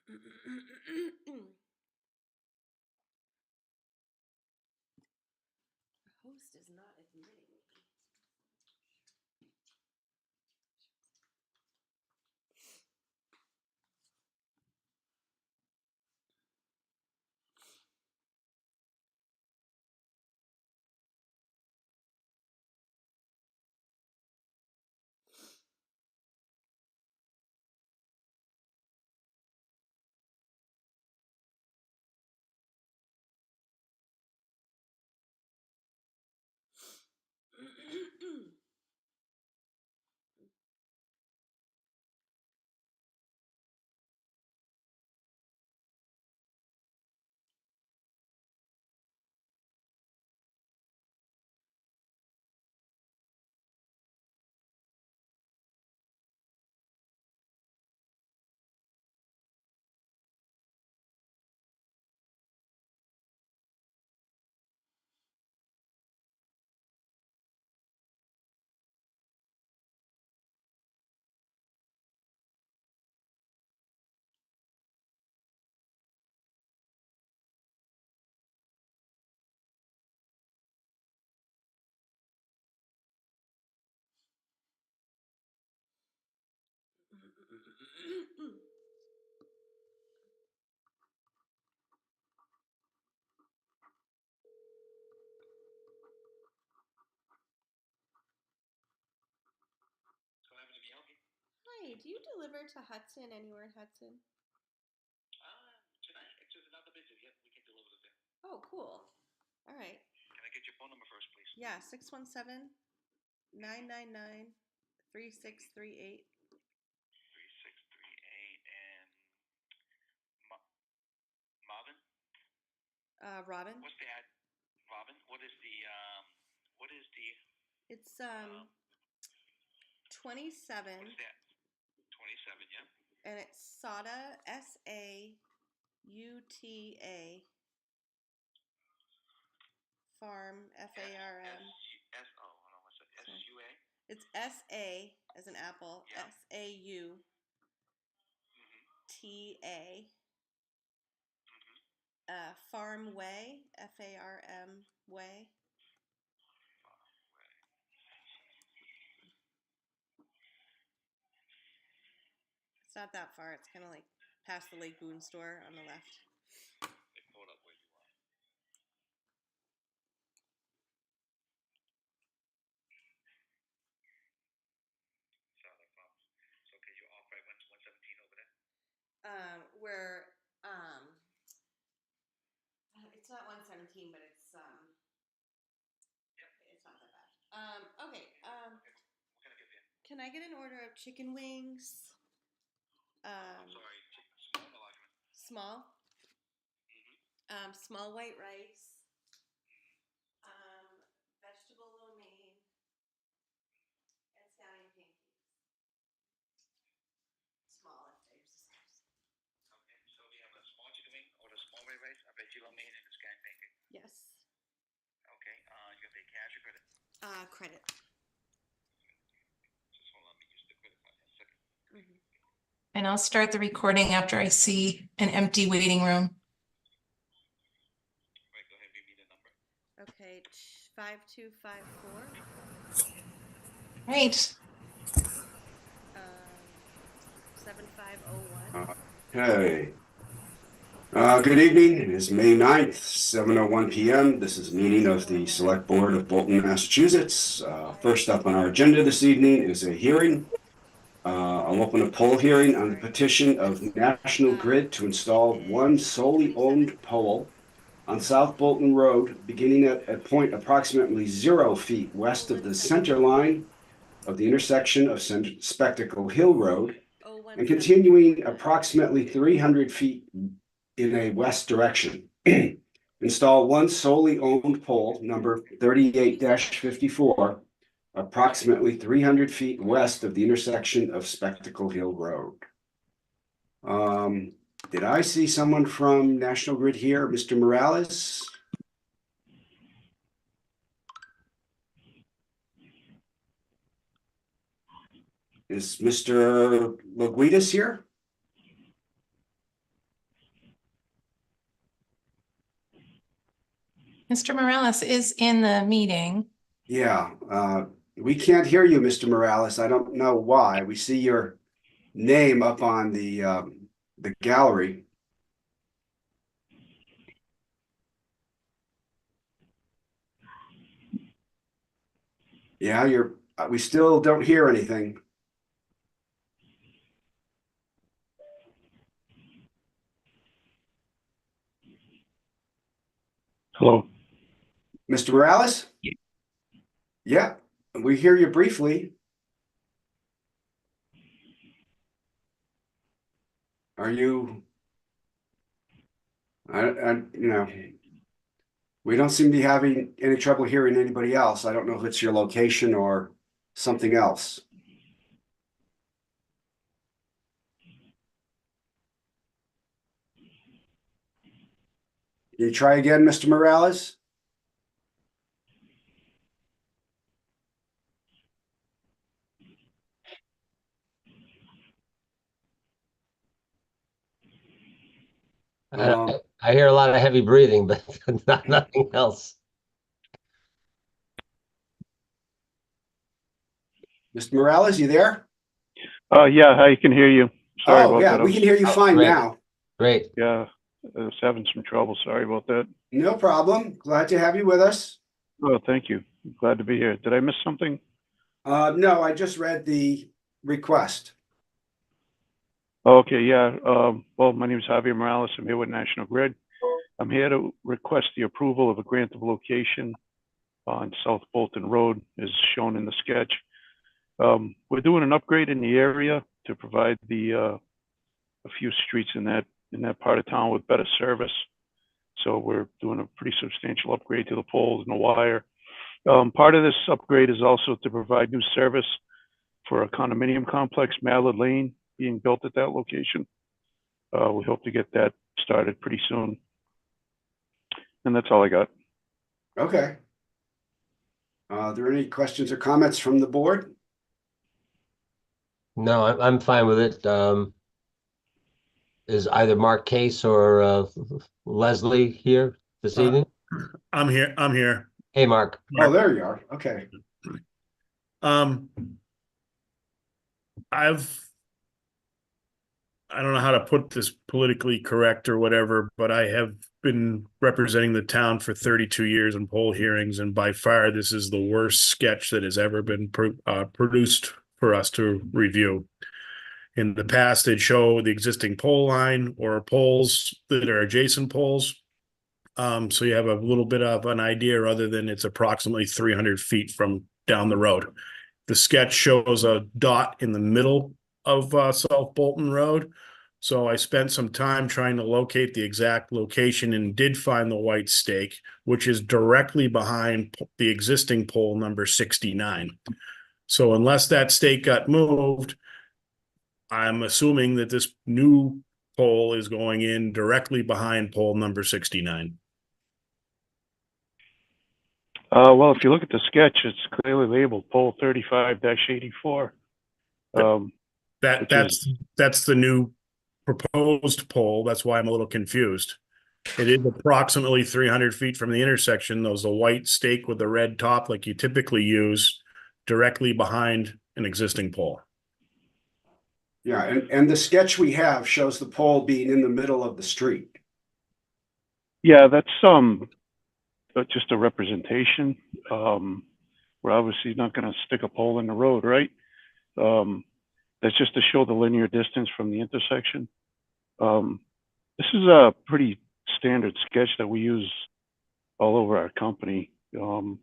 Host is not admitting me. Hi, do you deliver to Hudson, anywhere in Hudson? Tonight, if there's another visit, yep, we can deliver it there. Oh, cool. All right. Can I get your phone number first, please? Yeah, 617-999-3638. 3638 and Marvin? Robin. What's the ad? Robin? What is the It's 27. What is that? 27, yeah. And it's SAUTA, SAUTA Farm, FARM. Hold on one second. SUA? It's SA as an apple, Yeah. SAUTA. Farm Way, FARM Way. It's not that far. It's kind of like past the Lake Boone store on the left. They pull it up where you are. Solid farms. So can you offer 117 over there? It's not 117, but it's Yep. it's not that bad. Okay. What can I get there? Can I get an order of chicken wings? I'm sorry, small or large one? Small. Small white rice. Vegetable lo mein. And scallion pancakes. Small if there's a size. Okay, so we have a small chicken wing or the small white rice, a veggie lo mein, and a scallion pancake. Yes. Okay, you gonna pay cash or credit? Credit. Just hold on, let me use the credit card in a second. And I'll start the recording after I see an empty waiting room. Right, go ahead, read me the number. Okay, 5254. Right. 7501. Okay. Good evening. It is May 9th, 7:01 p.m. This is a meeting of the Select Board of Bolton, Massachusetts. First up on our agenda this evening is a hearing. I'll open a poll hearing on the petition of National Grid to install one solely owned pole on South Bolton Road, beginning at a point approximately 0 feet west of the center line of the intersection of Spectacle Hill Road and continuing approximately 300 feet in a west direction. Install one solely owned pole, number 38-54, approximately 300 feet west of the intersection of Spectacle Hill Road. Did I see someone from National Grid here, Mr. Morales? Is Mr. Laguitas here? Mr. Morales is in the meeting. Yeah, we can't hear you, Mr. Morales. I don't know why. We see your name up on the gallery. Yeah, we still don't hear anything. Hello. Mr. Morales? Yeah, we hear you briefly. Are you? We don't seem to be having any trouble hearing anybody else. I don't know if it's your location or something else. Can you try again, Mr. Morales? I hear a lot of heavy breathing, but nothing else. Mr. Morales, you there? Yeah, I can hear you. Sorry about yeah, that. we can hear you fine great. now. Great. Yeah, I was having some trouble. Sorry about that. No problem. Glad to have you with us. Oh, thank you. Glad to be here. Did I miss something? No, I just read the request. Okay, yeah. Well, my name is Javier Morales. I'm here with National Grid. I'm here to request the approval of a grant of location on South Bolton Road, as shown in the sketch. We're doing an upgrade in the area to provide a few streets in that part of town with better service. So we're doing a pretty substantial upgrade to the poles and the wire. Part of this upgrade is also to provide new service for a condominium complex, Mallard Lane, being built at that location. We hope to get that started pretty soon. And that's all I got. Okay. Are there any questions or comments from the board? No, I'm fine with it. Is either Mark Case or Leslie here this evening? I'm here. Hey, Mark. Oh, there you are. Okay. I don't know how to put this politically correct or whatever, but I have been representing the town for 32 years in poll hearings, and by far this is the worst sketch that has ever been produced for us to review. In the past, they'd show the existing pole line or poles that are adjacent poles. So you have a little bit of an idea, other than it's approximately 300 feet from down the road. The sketch shows a dot in the middle of South Bolton Road. So I spent some time trying to locate the exact location and did find the white stake, which is directly behind the existing pole number 69. So unless that stake got moved, I'm assuming that this new pole is going in directly behind pole number 69. Well, if you look at the sketch, it's clearly labeled pole 35-84. That's the new proposed pole. That's why I'm a little confused. It is approximately 300 feet from the intersection. There's a white stake with a red top like you typically use directly behind an existing pole. Yeah, and the sketch we have shows the pole being in the middle of the street. Yeah, that's just a representation. We're obviously not going to stick a pole in the road, right? That's just to show the linear distance from the intersection. This is a pretty standard sketch that we use all over our company. This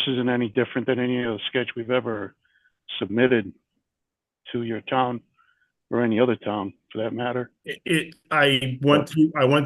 isn't any different than any other sketch we've ever submitted to your town or any other town for that matter. I went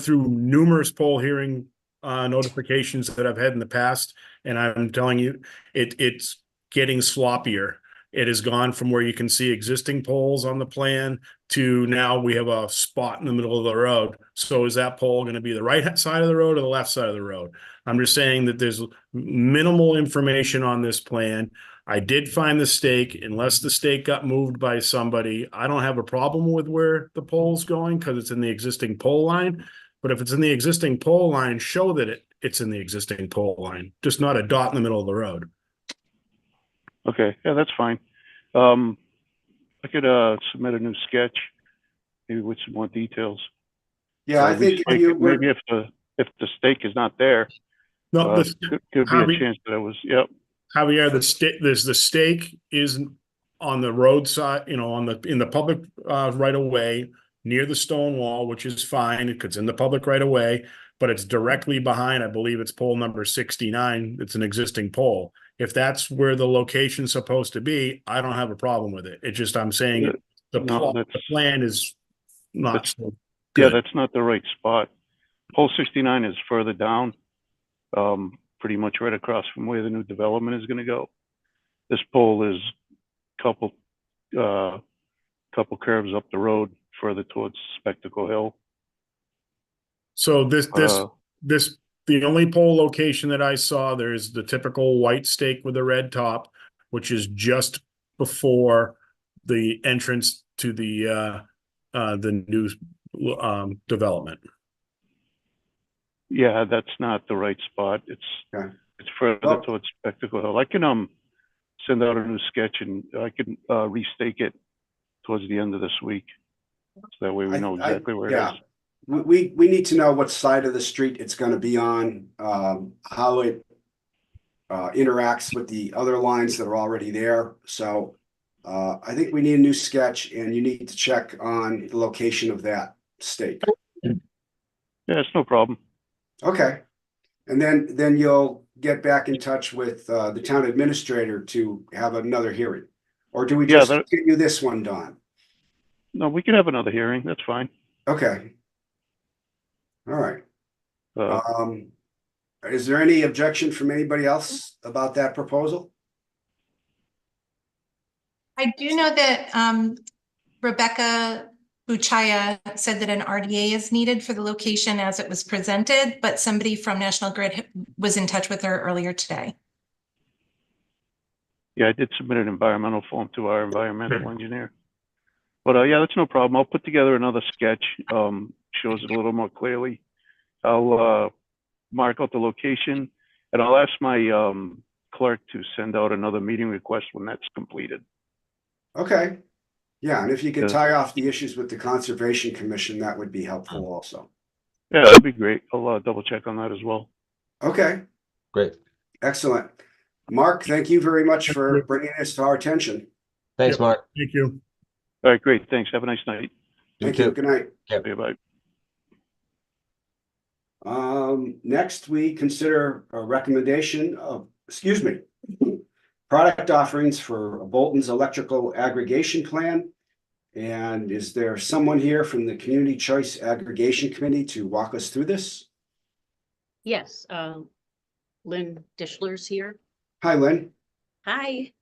through numerous poll hearing notifications that I've had in the past, and I'm telling you, it's getting sloppier. It has gone from where you can see existing poles on the plan to now we have a spot in the middle of the road. So is that pole going to be the right side of the road or the left side of the road? I'm just saying that there's minimal information on this plan. I did find the stake. Unless the stake got moved by somebody, I don't have a problem with where the pole's going because it's in the existing pole line. But if it's in the existing pole line, show that it's in the existing pole line, just not a dot in the middle of the road. Okay, yeah, that's fine. I could submit a new sketch, maybe with some more details. Yeah, I think if you would, Maybe if the stake is not there, No, could be a chance that it was, yep. Javier, the stake is on the roadside, in the public right of way near the stone wall, which is fine because it's in the public right of way, but it's directly behind, I believe it's pole number 69. It's an existing pole. If that's where the location's supposed to be, I don't have a problem with it. It's just I'm saying the plan is not so good. Yeah, that's not the right spot. Pole 69 is further down, pretty much right across from where the new development is going to go. This pole is couple curves up the road further towards Spectacle Hill. So the only pole location that I saw, there's the typical white stake with a red top, which is just before the entrance to the new development. Yeah, that's not the right spot. It's further towards Spectacle Hill. I can send out a new sketch and I can restake it towards the end of this week. So that way we know exactly where it is. we need to know what side of the street it's going to be on, how it interacts with the other lines that are already there. So I think we need a new sketch, and you need to check on the location of that stake. Yeah, it's no problem. Okay. And then you'll get back in touch with the town administrator to have another hearing, or do we just continue this one, Don? No, we can have another hearing. That's fine. Okay. All right. Is there any objection from anybody else about that proposal? I do know that Rebecca Buchaya said that an RDA is needed for the location as it was presented, but somebody from National Grid was in touch with her earlier today. Yeah, I did submit an environmental form to our environmental engineer. But yeah, that's no problem. I'll put together another sketch, shows it a little more clearly. I'll mark out the location, and I'll ask my clerk to send out another meeting request when that's completed. Okay. Yeah, and if you could tie off the issues with the Conservation Commission, that would be helpful also. Yeah, that'd be great. I'll double check on that as well. Okay. Great. Excellent. Mark, thank you very much for bringing this to our attention. Thanks, Mark. Thank you. All right, great. Thanks. Have a nice night. Thank you. Good night. Yep. See you, bye. Next, we consider a recommendation of, product offerings for Bolton's electrical aggregation plan. And is there someone here from the Community Choice Aggregation Committee to walk us through this? Yes, Lynn Dishler's here. Hi, Lynn. Hi.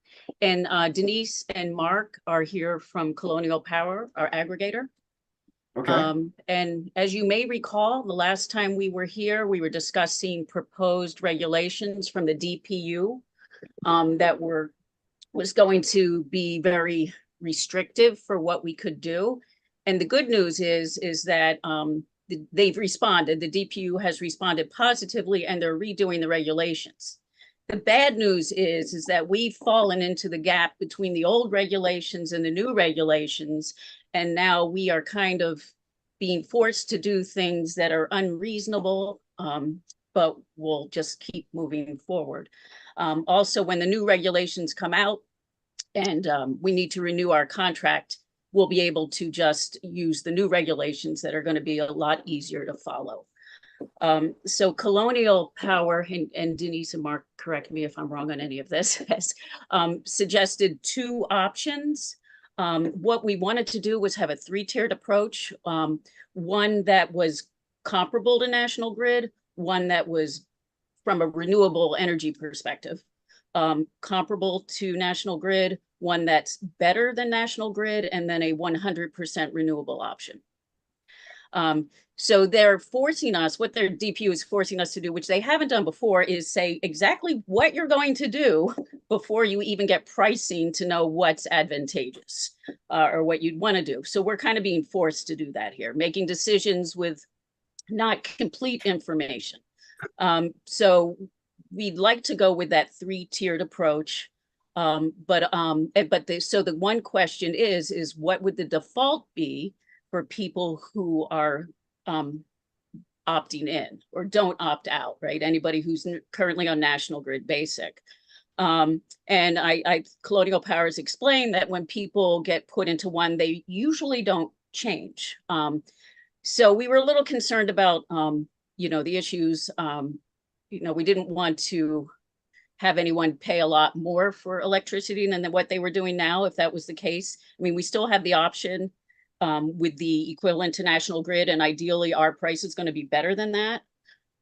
And Denise and Mark are here from Colonial Power, our aggregator. Okay. And as you may recall, the last time we were here, we were discussing proposed regulations from the DPU that was going to be very restrictive for what we could do. And the good news is that they've responded. The DPU has responded positively, and they're redoing the regulations. The bad news is that we've fallen into the gap between the old regulations and the new regulations. And now we are kind of being forced to do things that are unreasonable, but we'll just keep moving forward. Also, when the new regulations come out and we need to renew our contract, we'll be able to just use the new regulations that are going to be a lot easier to follow. So Colonial Power, and Denise and Mark, correct me if I'm wrong on any of this, has suggested two options. What we wanted to do was have a three-tiered approach, one that was comparable to National Grid, one that was from a renewable energy perspective, comparable to National Grid, one that's better than National Grid, and then a 100% renewable option. So they're forcing us, what their DPU is forcing us to do, which they haven't done before, is say exactly what you're going to do before you even get pricing to know what's advantageous or what you'd want to do. So we're kind of being forced to do that here, making decisions with not complete information. So we'd like to go with that three-tiered approach. So the one question is what would the default be for people who are opting in or don't opt out, right? Anybody who's currently on National Grid Basic. And Colonial Powers explained that when people get put into one, they usually don't change. So we were a little concerned about, the issues. We didn't want to have anyone pay a lot more for electricity than what they were doing now, if that was the case. I mean, we still have the option with the equivalent to National Grid, and ideally our price is going to be better than that.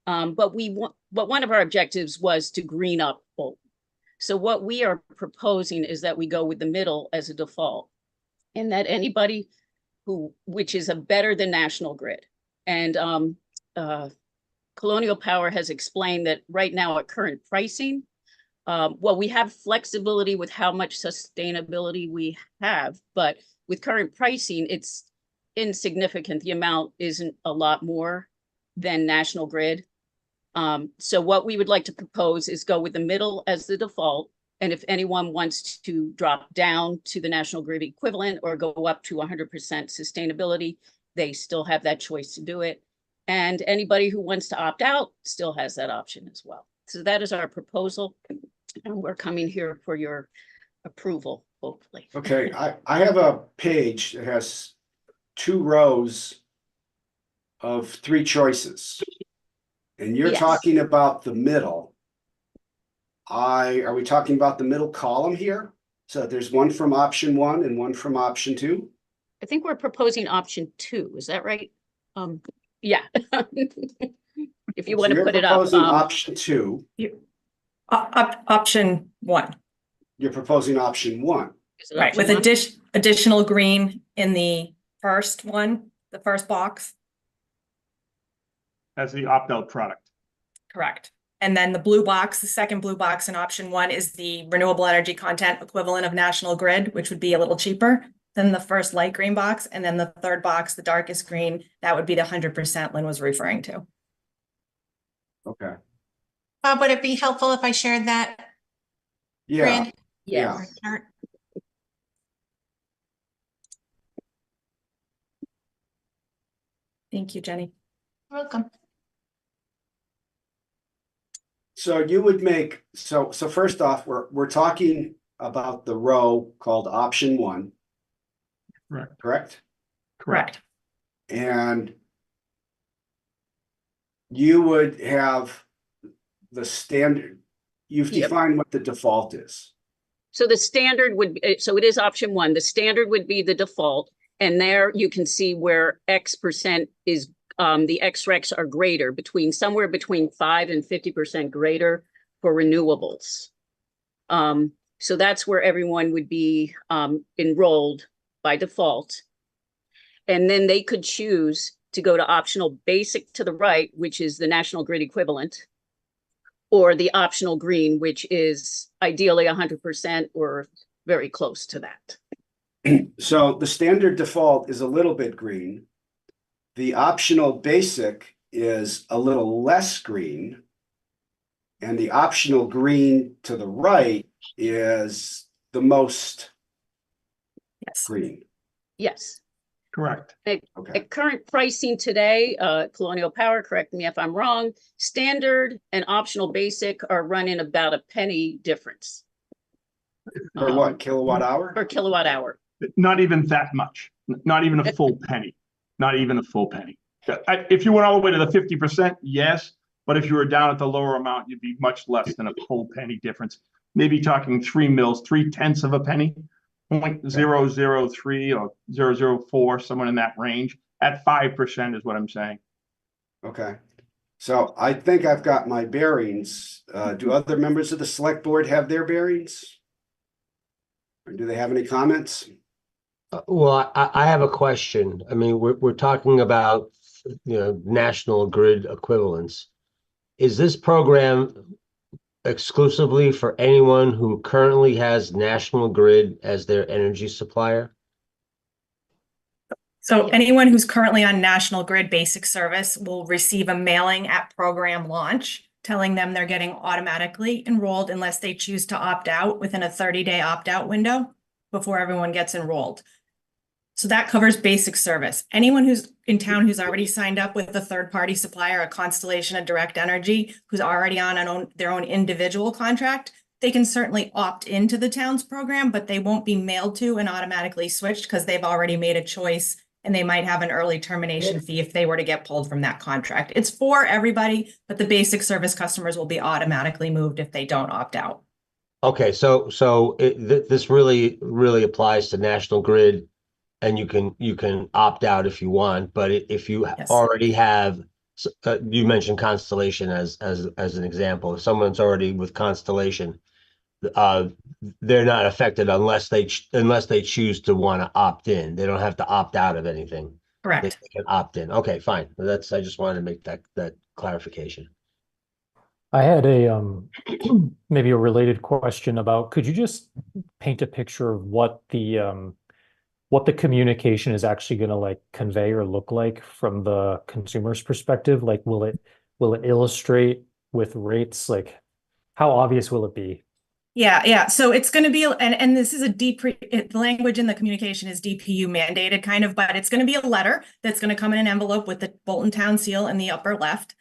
But one of our objectives was to green up Bolton. So what we are proposing is that we go with the middle as a default, and that anybody which is a better than National Grid. And Colonial Power has explained that right now at current pricing, we have flexibility with how much sustainability we have, but with current pricing, it's insignificant. The amount isn't a lot more than National Grid. So what we would like to propose is go with the middle as the default. And if anyone wants to drop down to the National Grid equivalent or go up to 100% sustainability, they still have that choice to do it. And anybody who wants to opt out still has that option as well. So that is our proposal. And we're coming here for your approval, hopefully. Okay, I have a page that has 2 rows of 3 choices. And you're Yes. talking about the middle. Are we talking about the middle column here? So there's one from option 1 and one from option 2? I think we're proposing option 2. Is that right? Yeah. If you So want to you're put it up. proposing option 2. Option 1, You're proposing option 1. Is it right, with option one? additional green in the first one, the first box, As the opt-out product. correct. And then the blue box, the second blue box in option 1 is the renewable energy content equivalent of National Grid, which would be a little cheaper than the first light green box. And then the third box, the darkest green, that would be the 100% Lynn was referring to. Okay. Bob, would it be helpful if I shared that Yeah. grid? Yeah. or chart? Thank you, Jenny. You're welcome. So you would make, so first off, we're talking about the row called option 1, Correct. correct? Correct. And you would have the standard, you've Yep. defined what the default is. So the standard would be, so it is option 1. The standard would be the default. And there you can see where X% is, the XRECs are greater, somewhere between 5 and 50% greater for renewables. So that's where everyone would be enrolled by default. And then they could choose to go to optional basic to the right, which is the National Grid equivalent, or the optional green, which is ideally 100% or very close to that. So the standard default is a little bit green. The optional basic is a little less green. And the optional green to the right is the most Yes. green. Yes. Correct. Okay. At current pricing today, Colonial Power, correct me if I'm wrong, standard and optional basic are running about a penny difference. For what, kilowatt hour? Per kilowatt hour. Not even that much. Not even a full penny. Not even a full penny. If you went all the way to the 50%, yes. But if you were down at the lower amount, you'd be much less than a full penny difference. Maybe talking 3 mils, 3/10 of a penny, 0.003 or 0.004, someone in that range. At 5% is what I'm saying. Okay. So I think I've got my bearings. Do other members of the select board have their bearings? Or do they have any comments? Well, I have a question. I mean, we're talking about, National Grid equivalents. Is this program exclusively for anyone who currently has National Grid as their energy supplier? So Yeah. anyone who's currently on National Grid Basic Service will receive a mailing at program launch telling them they're getting automatically enrolled unless they choose to opt out within a 30-day opt-out window before everyone gets enrolled. So that covers basic service. Anyone who's in town who's already signed up with a third-party supplier, a Constellation, a Direct Energy, who's already on their own individual contract, they can certainly opt into the town's program, but they won't be mailed to and automatically switched because they've already made a choice and they might have an early termination fee if they were to get pulled from that contract. It's for everybody, but the basic service customers will be automatically moved if they don't opt out. Okay, so this really applies to National Grid, and you can opt out if you want, but if you Yes. already have, you mentioned Constellation as an example. If someone's already with Constellation, they're not affected unless they choose to want to opt in. They don't have to opt out of anything. They Correct. can opt in. Okay, fine. I just wanted to make that clarification. I had a maybe a related question about, could you just paint a picture of what the communication is actually going to like convey or look like from the consumer's perspective? Like, will it illustrate with rates? Like, how obvious will it be? Yeah. So it's going to be, and this is the language in the communication is DPU mandated kind of, but it's going to be a letter that's going to come in an envelope with the Bolton Town seal in the upper left.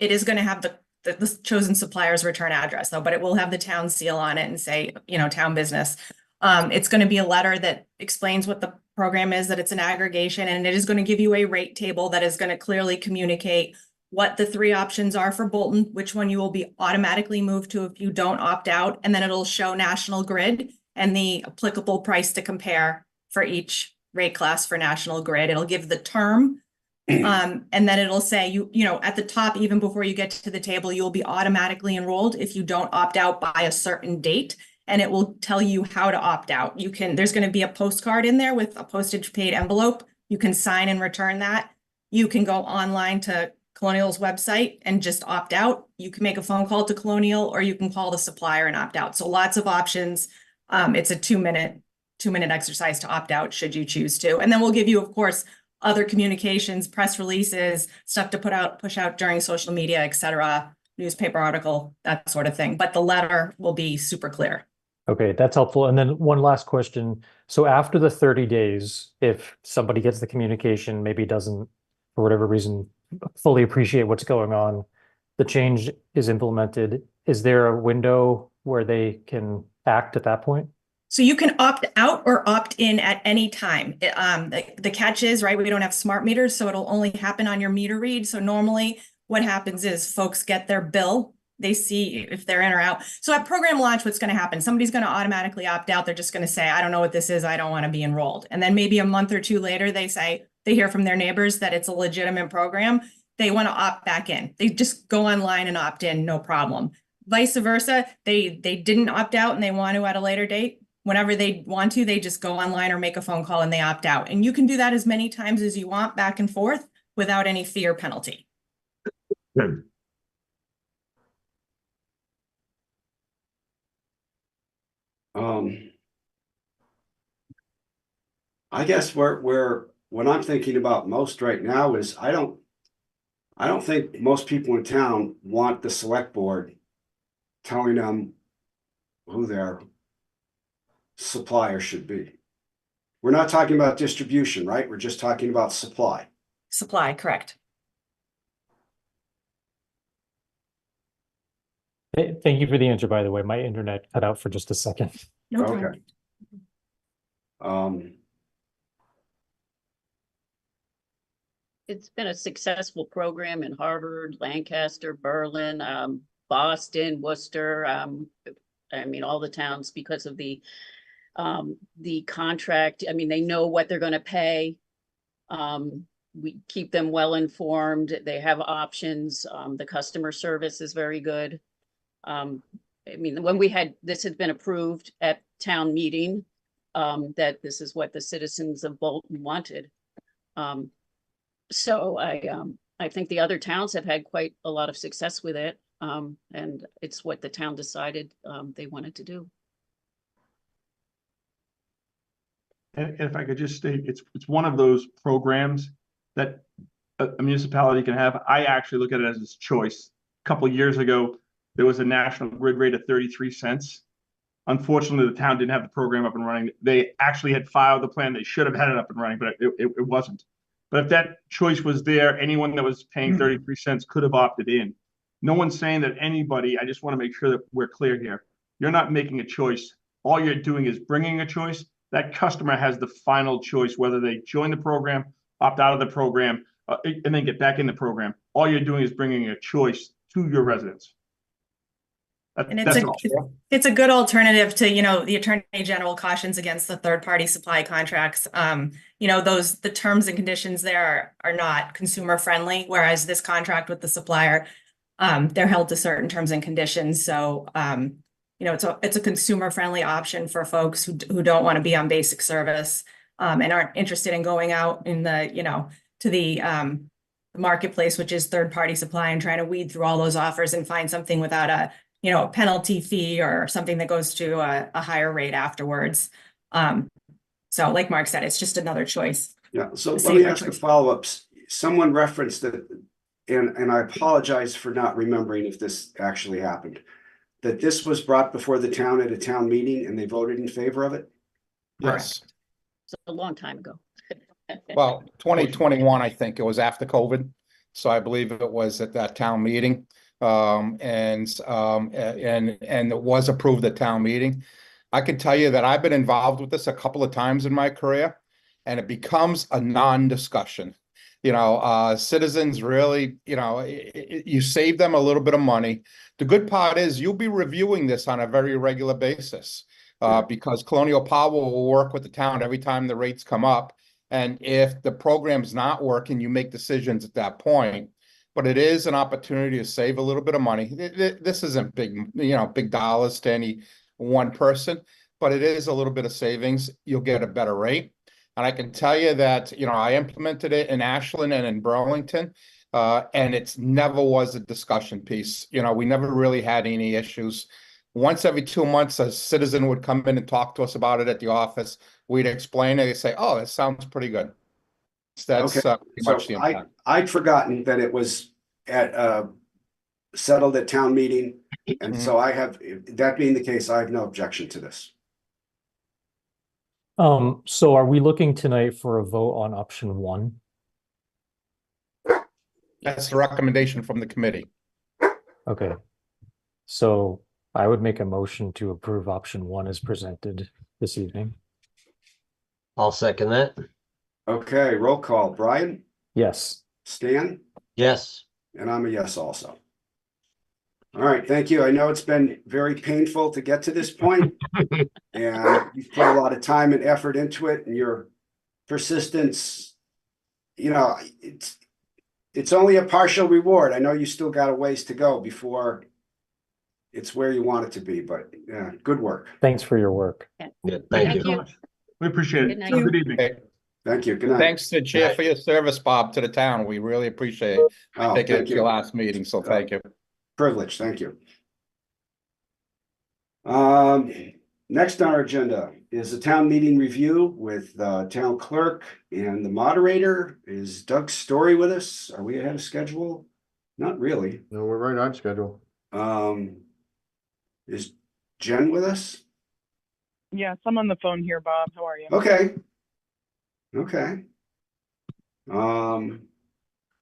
It is going to have the chosen supplier's return address though, but it will have the town seal on it and say, town business. It's going to be a letter that explains what the program is, that it's an aggregation, and it is going to give you a rate table that is going to clearly communicate what the three options are for Bolton, which one you will be automatically moved to if you don't opt out, and then it'll show National Grid and the applicable price to compare for each rate class for National Grid. It'll give the term, and then it'll say at the top, even before you get to the table, you'll be automatically enrolled if you don't opt out by a certain date, and it will tell you how to opt out. There's going to be a postcard in there with a postage paid envelope. You can sign and return that. You can go online to Colonial's website and just opt out. You can make a phone call to Colonial, or you can call the supplier and opt out. So lots of options. It's a 2-minute exercise to opt out should you choose to. And then we'll give you, of course, other communications, press releases, stuff to push out during social media, etc., newspaper article, that sort of thing. But the letter will be super clear. Okay, that's helpful. And then one last question. So after the 30 days, if somebody gets the communication, maybe doesn't, for whatever reason, fully appreciate what's going on, the change is implemented, is there a window where they can act at that point? So you can opt out or opt in at any time. The catch is, right, we don't have smart meters, so it'll only happen on your meter read. So normally what happens is folks get their bill, they see if they're in or out. So at program launch, what's going to happen? Somebody's going to automatically opt out. They're just going to say, I don't know what this is. I don't want to be enrolled. And then maybe a month or two later, they hear from their neighbors that it's a legitimate program. They want to opt back in. They just go online and opt in, no problem. Vice versa, they didn't opt out and they want to at a later date. Whenever they want to, they just go online or make a phone call and they opt out. And you can do that as many times as you want, back and forth, without any fee or penalty. Good. I guess where what I'm thinking about most right now is I don't think most people in town want the select board telling them who their supplier should be. We're not talking about distribution, right? We're just talking about supply. Supply, correct. Thank you for the answer, by the way. My internet cut out for just a second. No Okay. problem. It's been a successful program in Harvard, Lancaster, Berlin, Boston, Worcester. I mean, all the towns, because of the contract. I mean, they know what they're going to pay. We keep them well informed. They have options. The customer service is very good. I mean, when this had been approved at town meeting, that this is what the citizens of Bolton wanted. So I think the other towns have had quite a lot of success with it. And it's what the town decided they wanted to do. And if I could just state, it's one of those programs that a municipality can have. I actually look at it as its choice. A couple of years ago, there was a national grid rate of 33 cents. Unfortunately, the town didn't have the program up and running. They actually had filed the plan. They should have had it up and running, but it wasn't. But if that choice was there, anyone that was paying 33 cents could have opted in. No one's saying that anybody, I just want to make sure that we're clear here. You're not making a choice. All you're doing is bringing a choice. That customer has the final choice, whether they join the program, opt out of the program, and then get back in the program. All you're doing is bringing a choice to your residents. And That's all. it's a good alternative to, the Attorney General cautions against the third-party supply contracts. The terms and conditions there are not consumer friendly, whereas this contract with the supplier, they're held to certain terms and conditions. So, it's a consumer friendly option for folks who don't want to be on basic service, and aren't interested in going out in to the marketplace, which is third-party supply, and trying to weed through all those offers and find something without a penalty fee or something that goes to a higher rate afterwards. So like Mark said, it's just another choice. Yeah, so let me ask a follow-up. Someone referenced that, and I apologize for not remembering if this actually happened, that this was brought before the town at a town meeting and they voted in favor of it? Yes. It's a long time ago. Well, 2021, I think it was after COVID. So I believe it was at that town meeting. And it was approved at town meeting. I can tell you that I've been involved with this a couple of times in my career, and it becomes a non-discussion. Citizens really, you save them a little bit of money. The good part is you'll be reviewing this on a very regular basis, because Colonial Power will work with the town every time the rates come up. And if the program's not working, you make decisions at that point. But it is an opportunity to save a little bit of money. This isn't big dollars to any one person, but it is a little bit of savings. You'll get a better rate. And I can tell you that, I implemented it in Ashland and in Burlington, and it's never was a discussion piece. We never really had any issues. Once every 2 months, a citizen would come in and talk to us about it at the office. We'd explain it. They'd say, "Oh, it sounds pretty good." That's pretty much the impact. I'd forgotten that it was settled at town meeting, and so that being the case, I have no objection to this. So are we looking tonight for a vote on option 1? That's the recommendation from the committee. Okay. So I would make a motion to approve option 1 as presented this evening. I'll second that. Okay, roll call. Brian? Yes. Stan? Yes. And I'm a yes also. All right, thank you. I know it's been very painful to get to this point, and you've put a lot of time and effort into it, and your persistence, it's only a partial reward. I know you still got a ways to go before it's where you want it to be, but good work. Thanks for your work. Yeah, thank you. We appreciate it. Have a good evening. Thank you. Good night. Thanks to Chair for your service, Bob, to the town. We really appreciate it. I think it's your last meeting, so thank you. Privilege. Thank you. Next on our agenda is a town meeting review with the town clerk and the moderator. Is Doug Story with us? Are we ahead of schedule? Not really. No, we're right on schedule. Is Jen with us? Yes, I'm on the phone here, Bob. How are you? Okay. And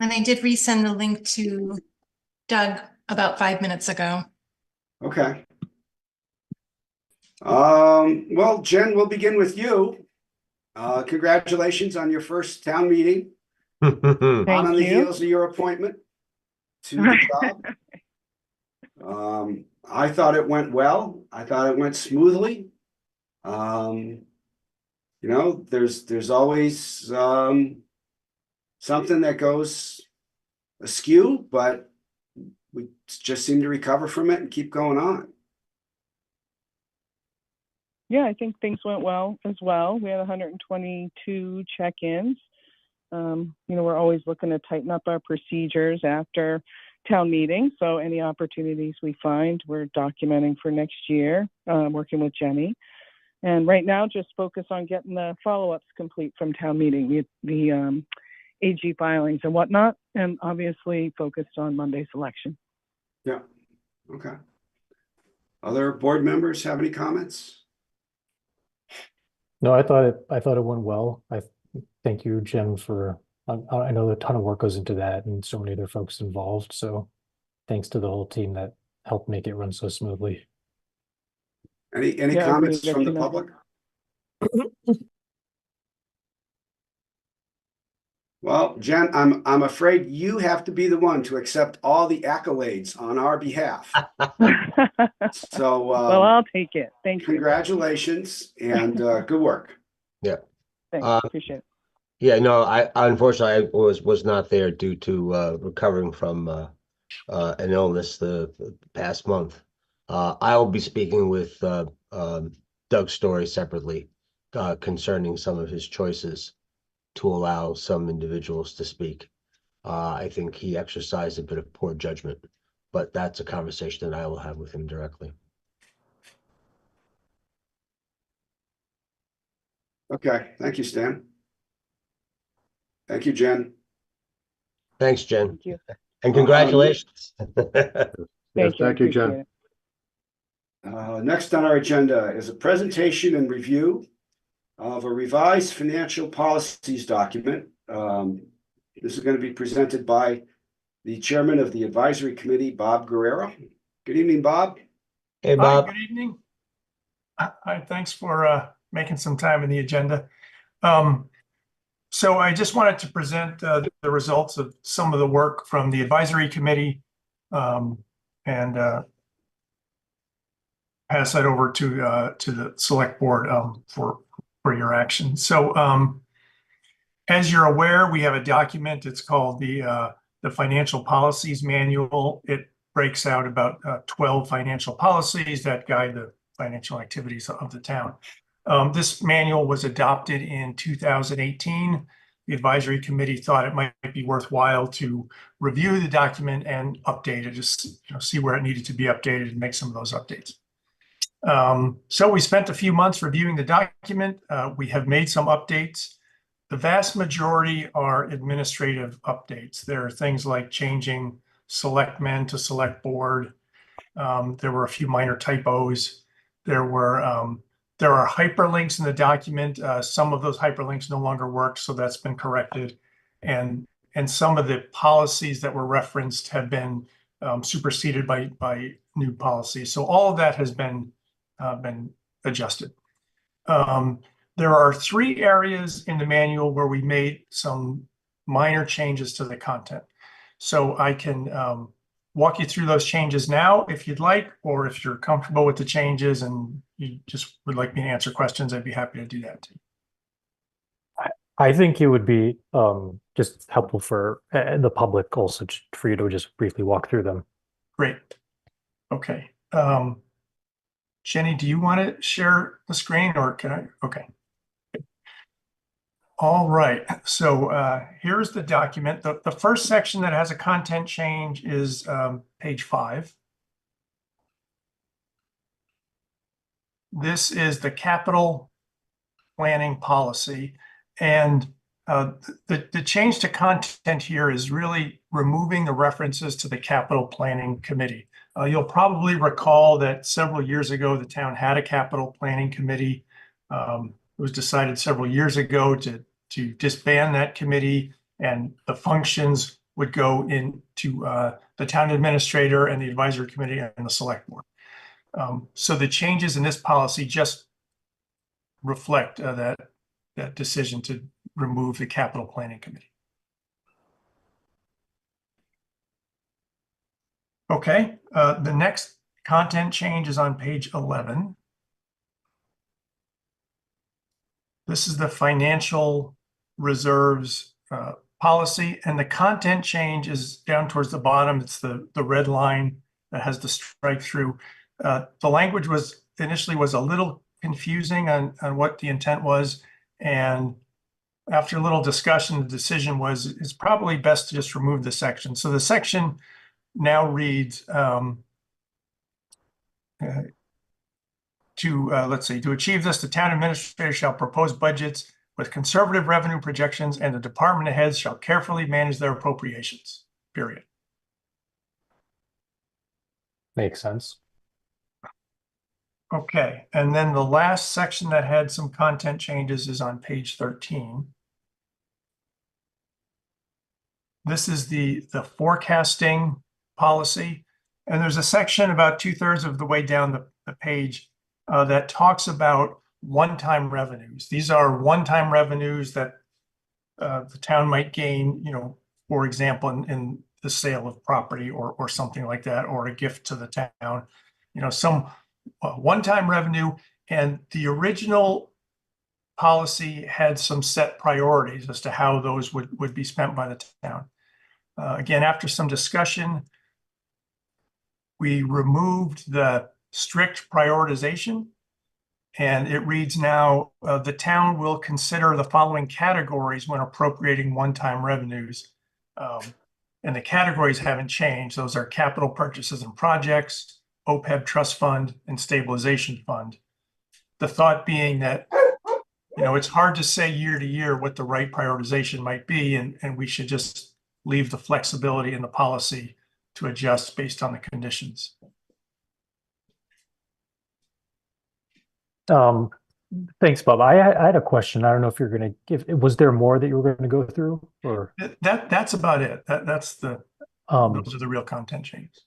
I did resend the link to Doug about 5 minutes ago. Okay. Well, Jen, we'll begin with you. Congratulations on your first town meeting. On the heels of your appointment to the job. I thought it went well. I thought it went smoothly. There's always something that goes askew, but we just seem to recover from it and keep going on. Yeah, I think things went well as well. We had 122 check-ins. We're always looking to tighten up our procedures after town meeting. So any opportunities we find, we're documenting for next year, working with Jenny. And right now, just focus on getting the follow-ups complete from town meeting, the AG filings and whatnot, and obviously focused on Monday's election. Yeah. Okay. Other board members have any comments? No, I thought it went well. I thank you, Jen, for I know a ton of work goes into that and so many other folks involved. So thanks to the whole team that helped make it run so smoothly. Any Yeah, comments agreed. from the You know. public? Well, Jen, I'm afraid you have to be the one to accept all the accolades on our behalf. So, well, I'll take it. Thank you. Congratulations and good work. Yeah. Thanks. Appreciate it. Yeah, no, I unfortunately I was not there due to recovering from an illness the past month. I'll be speaking with Doug Story separately concerning some of his choices to allow some individuals to speak. I think he exercised a bit of poor judgment, but that's a conversation that I will have with him directly. Okay, thank you, Stan. Thank you, Jen. Thanks, Jen. Thank you. And congratulations. Thank you, Jen. Next on our agenda is a presentation and review of a revised financial policies document. This is going to be presented by the chairman of the advisory committee, Bob Guerrero. Good evening, Bob. Hey, Bob. Hi, good evening. Hi, thanks for making some time in the agenda. So I just wanted to present the results of some of the work from the advisory committee and pass that over to the select board for your action. So as you're aware, we have a document. It's called the Financial Policies Manual. It breaks out about 12 financial policies that guide the financial activities of the town. This manual was adopted in 2018. The advisory committee thought it might be worthwhile to review the document and update it, just see where it needed to be updated and make some of those updates. So we spent a few months reviewing the document. We have made some updates. The vast majority are administrative updates. There are things like changing selectmen to select board. There were a few minor typos. There are hyperlinks in the document. Some of those hyperlinks no longer work, so that's been corrected. And some of the policies that were referenced have been superseded by new policies. So all of that has been adjusted. There are 3 areas in the manual where we made some minor changes to the content. So I can walk you through those changes now if you'd like, or if you're comfortable with the changes and you just would like me to answer questions, I'd be happy to do that too. I think it would be just helpful for the public also for you to just briefly walk through them. Great. Okay. Jenny, do you want to share the screen or can I? Okay. All right. So here's the document. The first section that has a content change is page 5. This is the capital planning policy. And the change to content here is really removing the references to the capital planning committee. You'll probably recall that several years ago, the town had a capital planning committee. It was decided several years ago to disband that committee, and the functions would go into the town administrator and the advisory committee and the select board. So the changes in this policy just reflect that decision to remove the capital planning committee. Okay, the next content change is on page 11. This is the financial reserves policy, and the content change is down towards the bottom. It's the red line that has the strike through. The language was initially a little confusing on what the intent was, and after a little discussion, the decision was it's probably best to just remove the section. So the section let's see, to achieve this, the town administrator shall propose budgets with conservative revenue projections, and the department heads shall carefully manage their appropriations, period. Makes sense. Okay, and then the last section that had some content changes is on page 13. This is the forecasting policy. And there's a section about 2/3 of the way down the page that talks about one-time revenues. These are one-time revenues that the town might gain, you know, for example, in the sale of property or something like that, or a gift to the town, you know, some one-time revenue. And the original policy had some set priorities as to how those would be spent by the town. Again, after some discussion, we removed the strict prioritization, and it reads now, the town will consider the following categories when appropriating one-time revenues. And the categories haven't changed. Those are capital purchases and projects, OPEB trust fund, and stabilization fund. The thought being that, you know, it's hard to say year to year what the right prioritization might be, and we should just leave the flexibility in the policy to adjust based on the conditions. Thanks, Bob. I had a question. I don't know if you're going to give, was there more that you were going to go through, or? That's about it. That's the, those are the real content changes.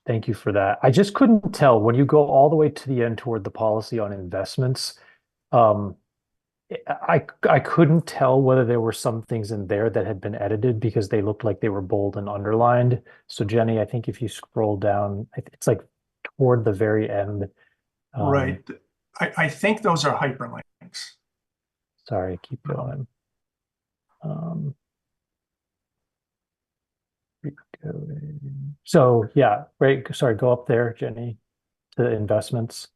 Thank you for that. I just couldn't tell when you go all the way to the end toward the policy on investments. I couldn't tell whether there were some things in there that had been edited because they looked like they were bold and underlined. So Jenny, I think if you scroll down, it's like toward the very end. Right. I think those are hyperlinks. Sorry, keep going. So yeah, right. Sorry, go up there, Jenny, to investments.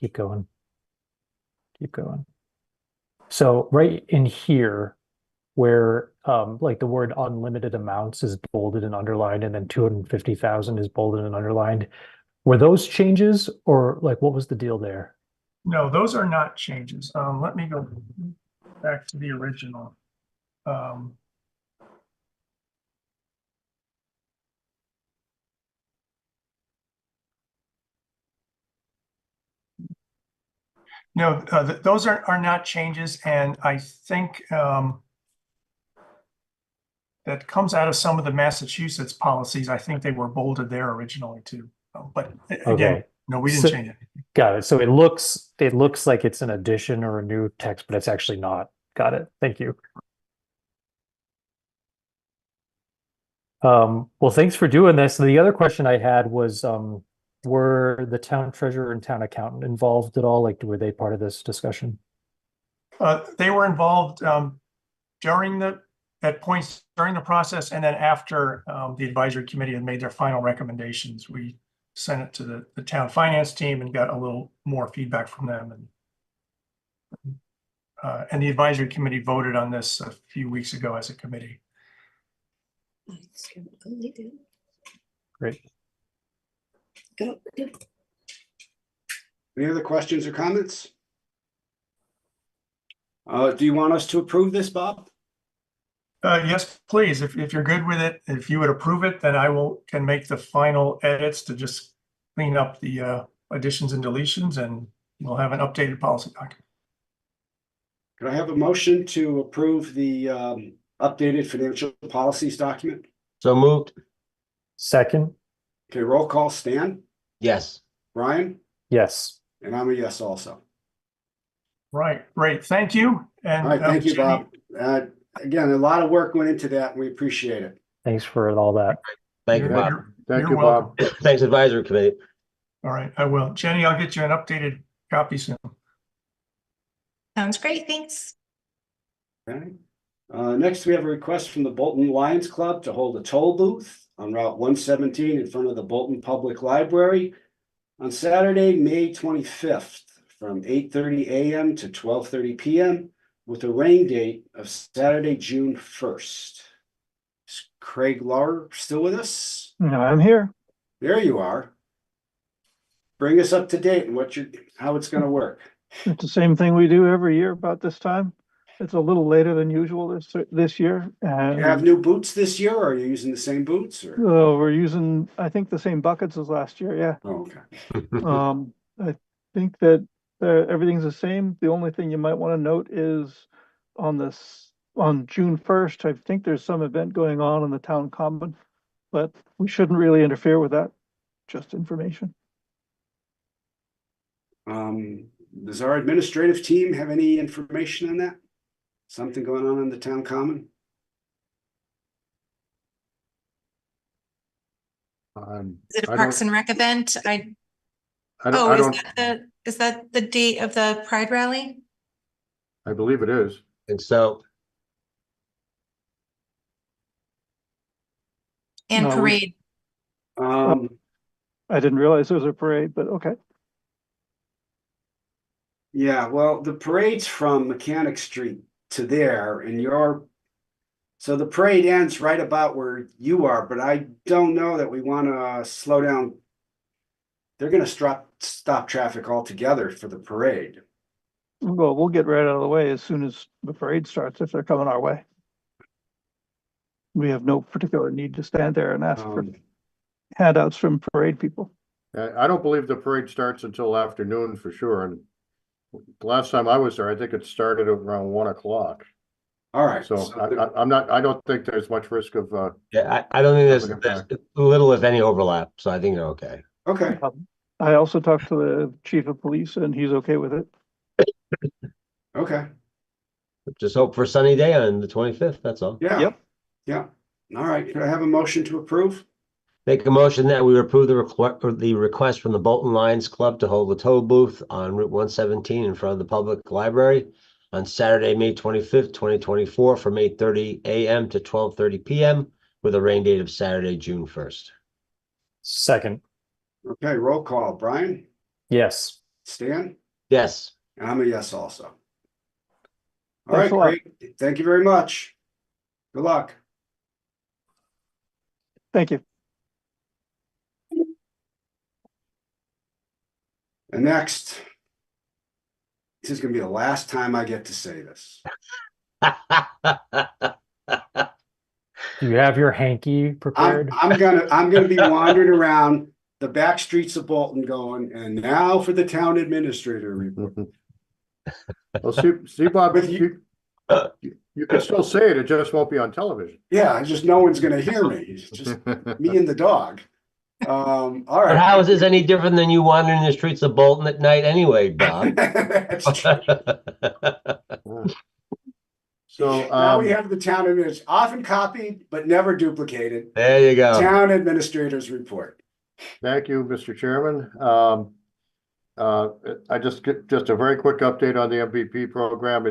Keep going. Keep going. So right in here, where like the word unlimited amounts is bolded and underlined, and then 250,000 is bolded and underlined. Were those changes, or like what was the deal there? No, those are not changes. Let me go back to the original. No, those are not changes, and I think that comes out of some of the Massachusetts policies. I think they were bolded there originally too. But again, Okay. no, we didn't change it. Got it. So it looks like it's an addition or a new text, but it's actually not. Got it. Thank you. Well, thanks for doing this. The other question I had was, were the town treasurer and town accountant involved at all? Like, were they part of this discussion? They were involved at points during the process, and then after the advisory committee had made their final recommendations, we sent it to the town finance team and got a little more feedback from them. And the advisory committee voted on this a few weeks ago as a committee. Great. Any other questions or comments? Do you want us to approve this, Bob? Yes, please. If you're good with it, if you would approve it, then I can make the final edits to just clean up the additions and deletions, and we'll have an updated policy document. Could I have a motion to approve the updated financial policies document? So moved. Second. Okay, roll call. Stan? Yes. Brian? Yes. And I'm a yes also. Right, great. Thank you. And all right, thank you, Bob. Again, a lot of work went into that, and we appreciate it. Thanks for all that. Thank you, Bob. You're welcome. Thanks, advisory committee. All right, I will. Jenny, I'll get you an updated copy soon. Sounds great. Thanks. Okay. Next, we have a request from the Bolton Lions Club to hold a toll booth on Route 117 in front of the Bolton Public Library on Saturday, May 25th from 8:30 a.m. to 12:30 p.m. with a rain date of Saturday, June 1st. Is Craig Lauer still with us? No, I'm here. There you are. bring us up to date and how it's gonna work. It's the same thing we do every year about this time. It's a little later than usual this year. Do you have And new boots this year, or are you using the same boots, or? we're using, I think, the same buckets as last year. Yeah. Oh, okay. I think that everything's the same. The only thing you might want to note is on June 1st, I think there's some event going on in the town common, but we shouldn't really interfere with that. Just information. Does our administrative team have any information on that? Something going on in the town common? Is it a I Parks don't- and Rec event? I Oh, don't, is that the date of the Pride Rally? I believe it is. And so, And No, we- parade? I didn't realize there was a parade, but okay. Yeah, well, the parade's from Mechanic Street to there, and so the parade ends right about where you are, but I don't know that we wanna slow down. They're gonna stop traffic altogether for the parade. Well, we'll get right out of the way as soon as the parade starts, if they're coming our way. We have no particular need to stand there and ask for handouts from parade people. I don't believe the parade starts until afternoon for sure, and the last time I was there, I think it started around 1 o'clock. All right. So I don't think there's much risk of, yeah, I don't think Have an there's impact. little, if any, overlap, so I think they're okay. Okay, I also talked to the chief of police and he's okay with it. okay, Just hope for a sunny day on the 25th, that's all. yeah. Yep. Yeah, all right, could I have a motion to approve? Make a motion that we approve the request from the Bolton Lions Club to hold a tow booth on Route 117 in front of the public library on Saturday, May 25th, 2024, from 8:30 a.m. to 12:30 p.m. with a rain date of Saturday, June 1st. Second, Okay, roll call. Brian, yes. Stan, Yes. and I'm a yes also. All right, Thanks a lot. great. Thank you very much. Good luck. Thank you. And next, this is gonna be the last time I get to say this. Do you have your hanky prepared? I'm gonna be wandering around the back streets of Bolton going, and now for the town administrator report. well, see, Bob, With you- you can still say it just won't be on television. Yeah, just no one's gonna hear me. It's just me and the dog. All But right. how is this any different than you wandering the streets of Bolton at night anyway, Bob? That's true. So, Now we have the town administrator, often copied but never duplicated. There you go. Town administrator's report. thank you, Mr. Chairman. I just a very quick update on the MVP program.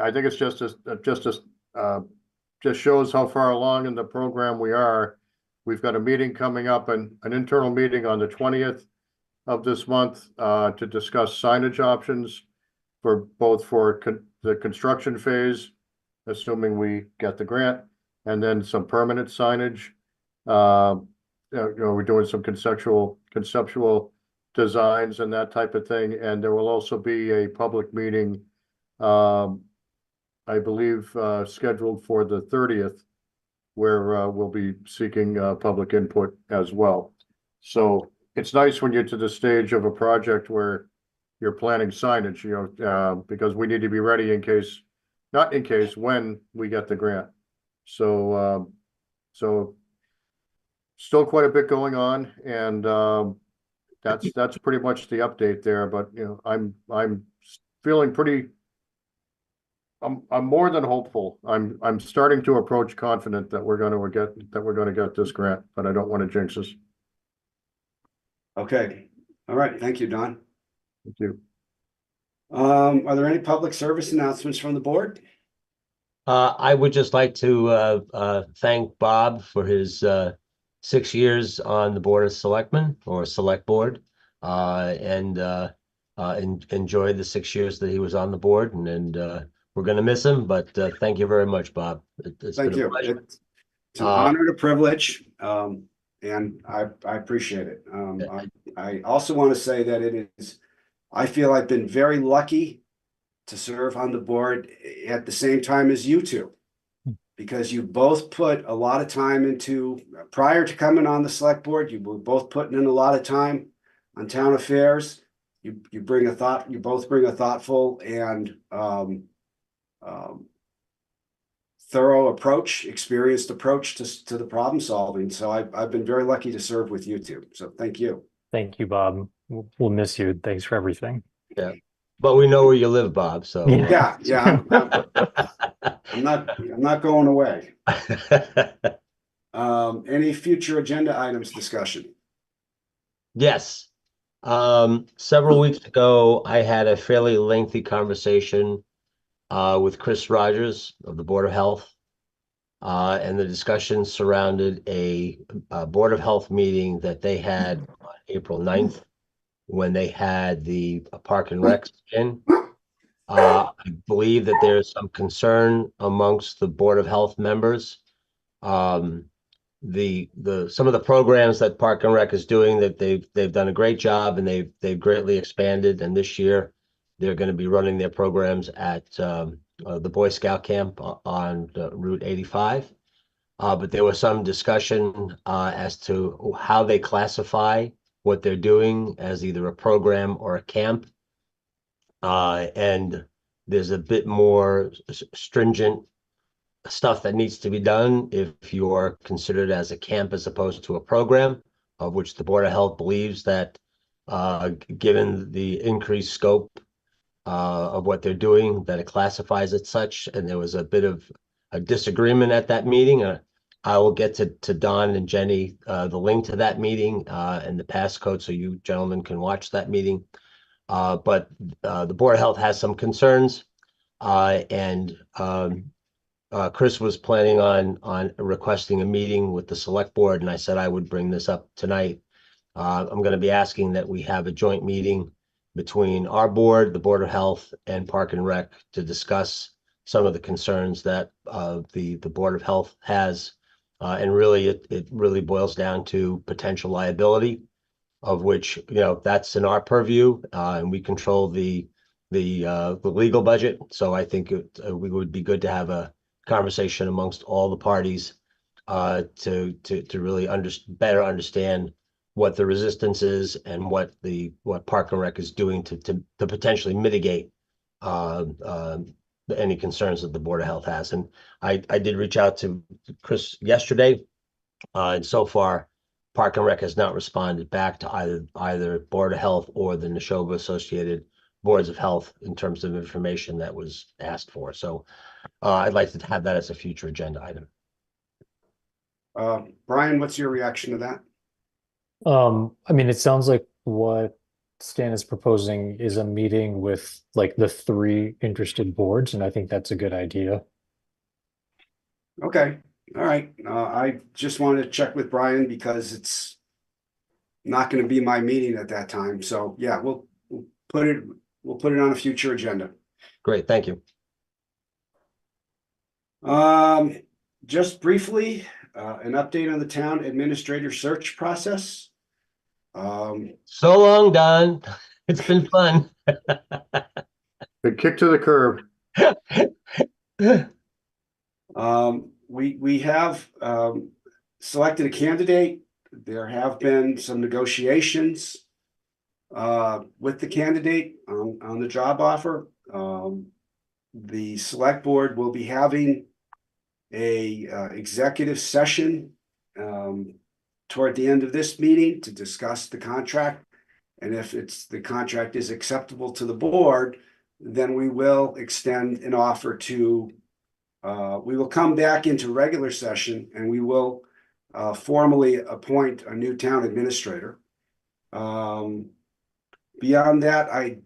I think it's just shows how far along in the program we are. We've got a meeting coming up, and an internal meeting on the 20th of this month to discuss signage options for the construction phase, assuming we get the grant, and then some permanent signage. We're doing some conceptual designs and that type of thing, and there will also be a public meeting, I believe, scheduled for the 30th, where we'll be seeking public input as well. So it's nice when you're to the stage of a project where you're planning signage, because we need to be ready when we get the grant. So still quite a bit going on, and that's pretty much the update there. But I'm feeling pretty. I'm more than hopeful. I'm starting to approach confident that we're going to get this grant, but I don't want to jinx us. Okay, all right, thank you, Don. Thank you. Are there any public service announcements from the board? I would just like to thank Bob for his 6 years on the Board of Selectmen or Select Board, and enjoy the 6 years that he was on the board, and we're going to miss him, but thank you very much, Bob. It's Thank been a you. pleasure. It's an honor and a privilege. and I appreciate it. I also want to say that I feel I've been very lucky to serve on the board at the same time as you two. Because you both put a lot of time into, prior to coming on the select board, you were both putting in a lot of time on town affairs. You both bring a thoughtful and thorough approach, experienced approach to the problem solving. So I've been very lucky to serve with you two. So thank you. Thank you, Bob. We'll miss you. Thanks for everything. Yeah, but we know where you live, Bob, so. Yeah. I'm not going away. Any future agenda items discussion? Yes. Several weeks ago, I had a fairly lengthy conversation with Chris Rogers of the Board of Health. And the discussion surrounded a Board of Health meeting that they had on April 9th when they had the Park and Rec in. I believe that there is some concern amongst the Board of Health members. Some of the programs that Park and Rec is doing, that they've done a great job, and they've greatly expanded. And this year, they're going to be running their programs at the Boy Scout camp on Route 85. But there was some discussion as to how they classify what they're doing as either a program or a camp. And there's a bit more stringent stuff that needs to be done if you're considered as a camp as opposed to a program, of which the Board of Health believes that given the increased scope of what they're doing, that it classifies it such. And there was a bit of a disagreement at that meeting. I will get to Don and Jenny the link to that meeting and the passcode so you gentlemen can watch that meeting. But the Board of Health has some concerns, and Chris was planning on requesting a meeting with the select board, and I said I would bring this up tonight. I'm going to be asking that we have a joint meeting between our board, the Board of Health, and Park and Rec to discuss some of the concerns that the Board of Health has, and really it really boils down to potential liability, of which, that's in our purview, and we control the legal budget. So I think we would be good to have a conversation amongst all the parties to really better understand what the resistance is and what Park and Rec is doing to potentially mitigate any concerns that the Board of Health has. And I did reach out to Chris yesterday, and so far Park and Rec has not responded back to either Board of Health or the Neshoba Associated Boards of Health in terms of information that was asked for. So I'd like to have that as a future agenda item. Brian, what's your reaction to that? I mean, it sounds like what Stan is proposing is a meeting with like the 3 interested boards, and I think that's a good idea. Okay. All right. I just wanted to check with Brian because it's not going to be my meeting at that time. So yeah, we'll put it on a future agenda. Great, thank you. Just briefly, an update on the town administrator search process. So long, Don. It's been fun. Been kicked to the curb. We have selected a candidate. There have been some negotiations with the candidate on the job offer. The select board will be having a executive session toward the end of this meeting to discuss the contract. And if the contract is acceptable to the board, then we will extend an offer to we will come back into regular session and we will formally appoint a new town administrator. Beyond that, I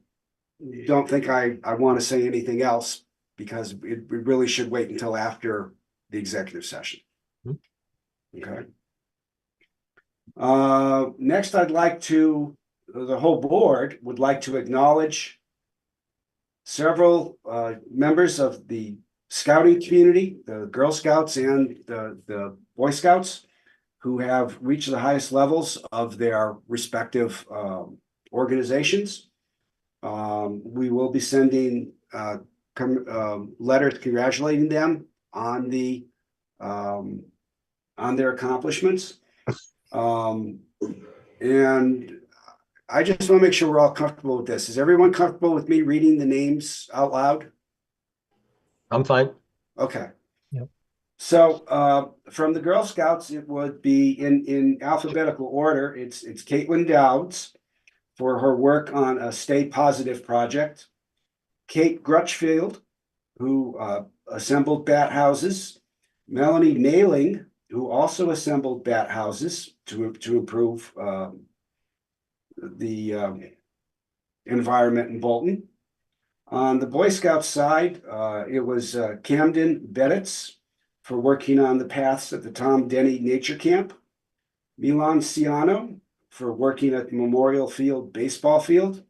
don't think I want to say anything else because we really should wait until after the executive session. Okay. Next, the whole board would like to acknowledge several members of the scouting community, the Girl Scouts and the Boy Scouts, who have reached the highest levels of their respective organizations. We will be sending letters congratulating them on their accomplishments. And I just want to make sure we're all comfortable with this. Is everyone comfortable with me reading the names out loud? I'm fine. Okay. Yep. So from the Girl Scouts, it would be in alphabetical order. It's Caitlin Dowds for her work on a Stay Positive project. Kate Grutchfield, who assembled bat houses. Melanie Nailing, who also assembled bat houses to improve the environment in Bolton. On the Boy Scout side, it was Camden Bedditz for working on the paths at the Tom Denny Nature Camp. Milan Ciano for working at the Memorial Field baseball field.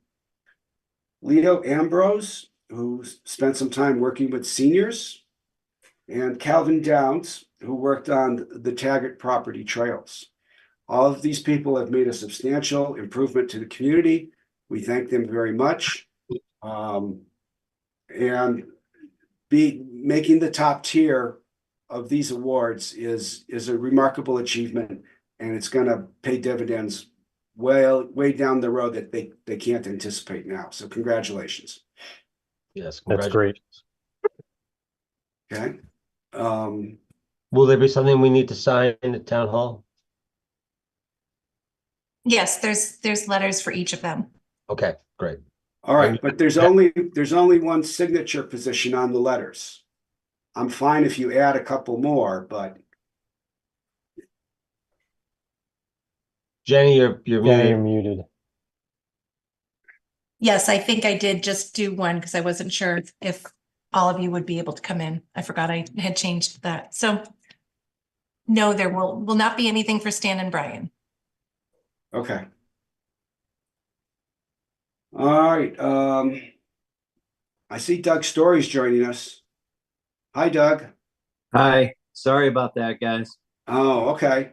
Leo Ambrose, who spent some time working with seniors. And Calvin Downs, who worked on the Taggart property trails. All of these people have made a substantial improvement to the community. We thank them very much. And making the top tier of these awards is a remarkable achievement, and it's going to pay dividends way down the road that they can't anticipate now. So congratulations. Yes, That's great. Okay. Will there be something we need to sign in the town hall? Yes, there's letters for each of them. Okay, great. All right, but there's only one signature position on the letters. I'm fine if you add a couple more, but Jenny, you're Jenny, muted. you're muted. Yes, I think I did just do one because I wasn't sure if all of you would be able to come in. I forgot I had changed that. So no, there will not be anything for Stan and Brian. okay. All right. I see Doug Story's joining us. Hi, Doug. Hi, sorry about that, guys. Oh, okay.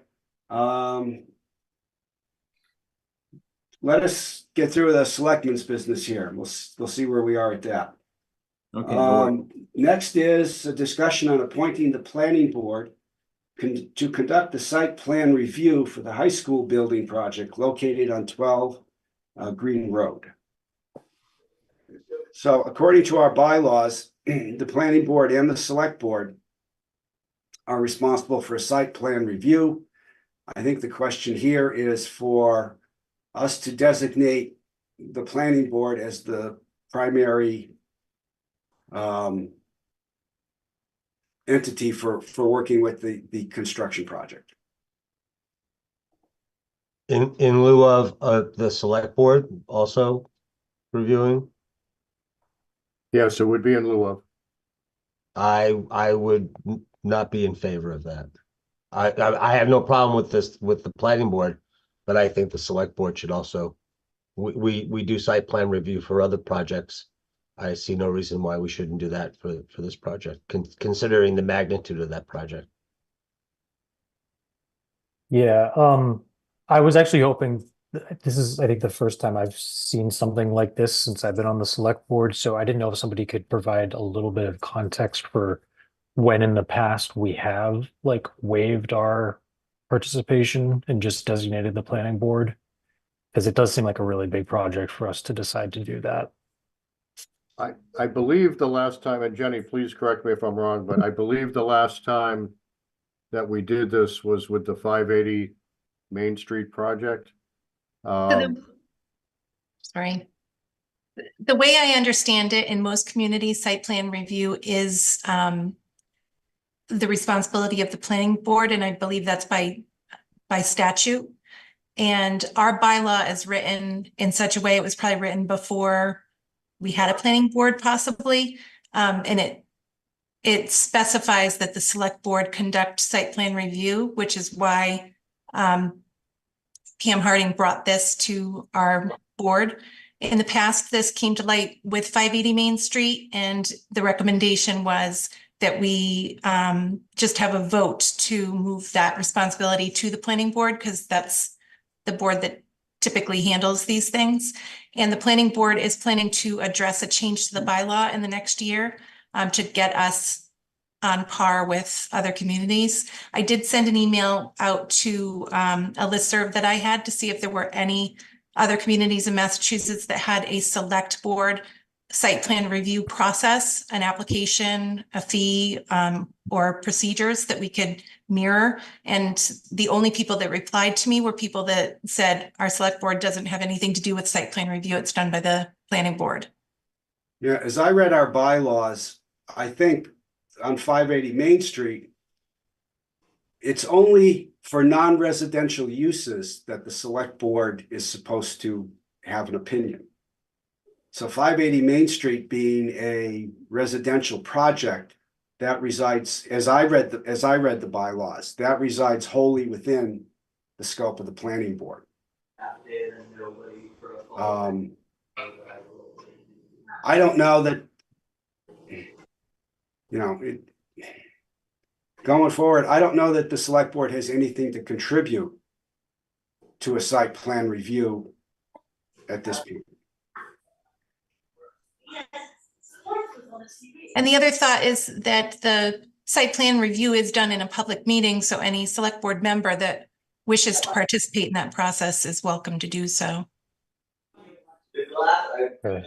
Let us get through the selectmen's business here. We'll see where we are at that. Okay. Next is a discussion on appointing the planning board to conduct the site plan review for the high school building project located on 12 Green Road. So according to our bylaws, the planning board and the select board are responsible for a site plan review. I think the question here is for us to designate the planning board as the primary entity for working with the construction project. In lieu of the select board also reviewing? Yes, it would be in lieu of. I would not be in favor of that. I have no problem with this, with the planning board, but I think the select board should also, we do site plan review for other projects. I see no reason why we shouldn't do that for this project, considering the magnitude of that project. Yeah, I was actually hoping, this is, I think, the first time I've seen something like this since I've been on the select board, so I didn't know if somebody could provide a little bit of context for when in the past we have like waived our participation and just designated the planning board, because it does seem like a really big project for us to decide to do that. I believe the last time, and Jenny, please correct me if I'm wrong, but I believe the last time that we did this was with the 580 Main Street project. Sorry. The way I understand it, in most communities, site plan review is the responsibility of the planning board, and I believe that's by statute. And our bylaw is written in such a way, it was probably written before we had a planning board possibly, and it specifies that the select board conduct site plan review, which is why Pam Harding brought this to our board. In the past, this came to light with 580 Main Street, and the recommendation was that we just have a vote to move that responsibility to the planning board, because that's the board that typically handles these things. And the planning board is planning to address a change to the bylaw in the next year to get us on par with other communities. I did send an email out to a listserv that I had to see if there were any other communities in Massachusetts that had a select board site plan review process, an application, a fee, or procedures that we could mirror. And the only people that replied to me were people that said, our select board doesn't have anything to do with site plan review. It's done by the planning board. Yeah, as I read our bylaws, I think on 580 Main Street, it's only for non-residential uses that the select board is supposed to have an opinion. So 580 Main Street being a residential project that resides, as I read the bylaws, that resides wholly within the scope of the planning board. I don't know that, going forward, I don't know that the select board has anything to contribute to a site plan review at this point. And the other thought is that the site plan review is done in a public meeting, so any select board member that wishes to participate in that process is welcome to do so. Okay.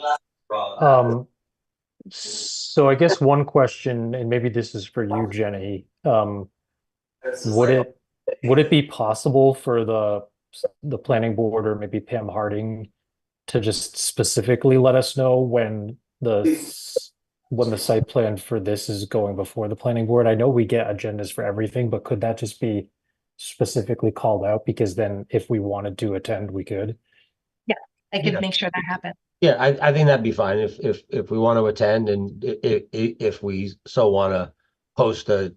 So I guess one question, and maybe this is for you, Jenny. Would it be possible for the planning board, or maybe Pam Harding, to just specifically let us know when the site plan for this is going before the planning board? I know we get agendas for everything, but could that just be specifically called out? Because then if we wanted to attend, we could. Yeah, I could make sure that happens. Yeah, I think that'd be fine if we want to attend, and if we so want to host a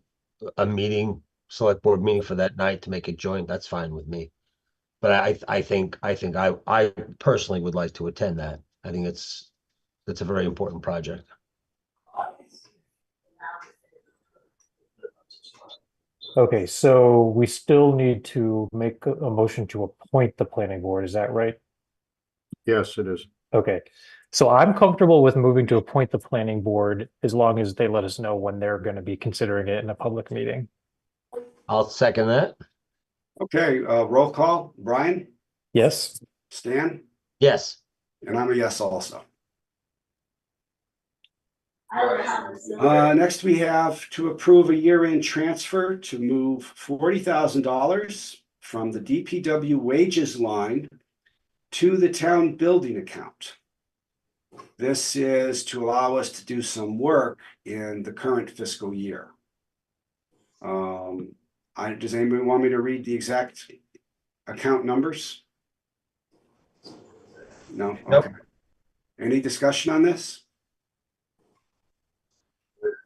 meeting, select board meeting for that night to make it joint, that's fine with me. But I think I personally would like to attend that. I think it's a very important project. Okay, so we still need to make a motion to appoint the planning board, is that right? Yes, it is. Okay, so I'm comfortable with moving to appoint the planning board as long as they let us know when they're going to be considering it in a public meeting. I'll second that. Okay, roll call. Brian? Yes. Stan? Yes. And I'm a yes also. Next, we have to approve a year-end transfer to move $40,000 from the DPW wages line to the town building account. This is to allow us to do some work in the current fiscal year. Does anybody want me to read the exact account numbers? No? Nope. Okay. Any discussion on this?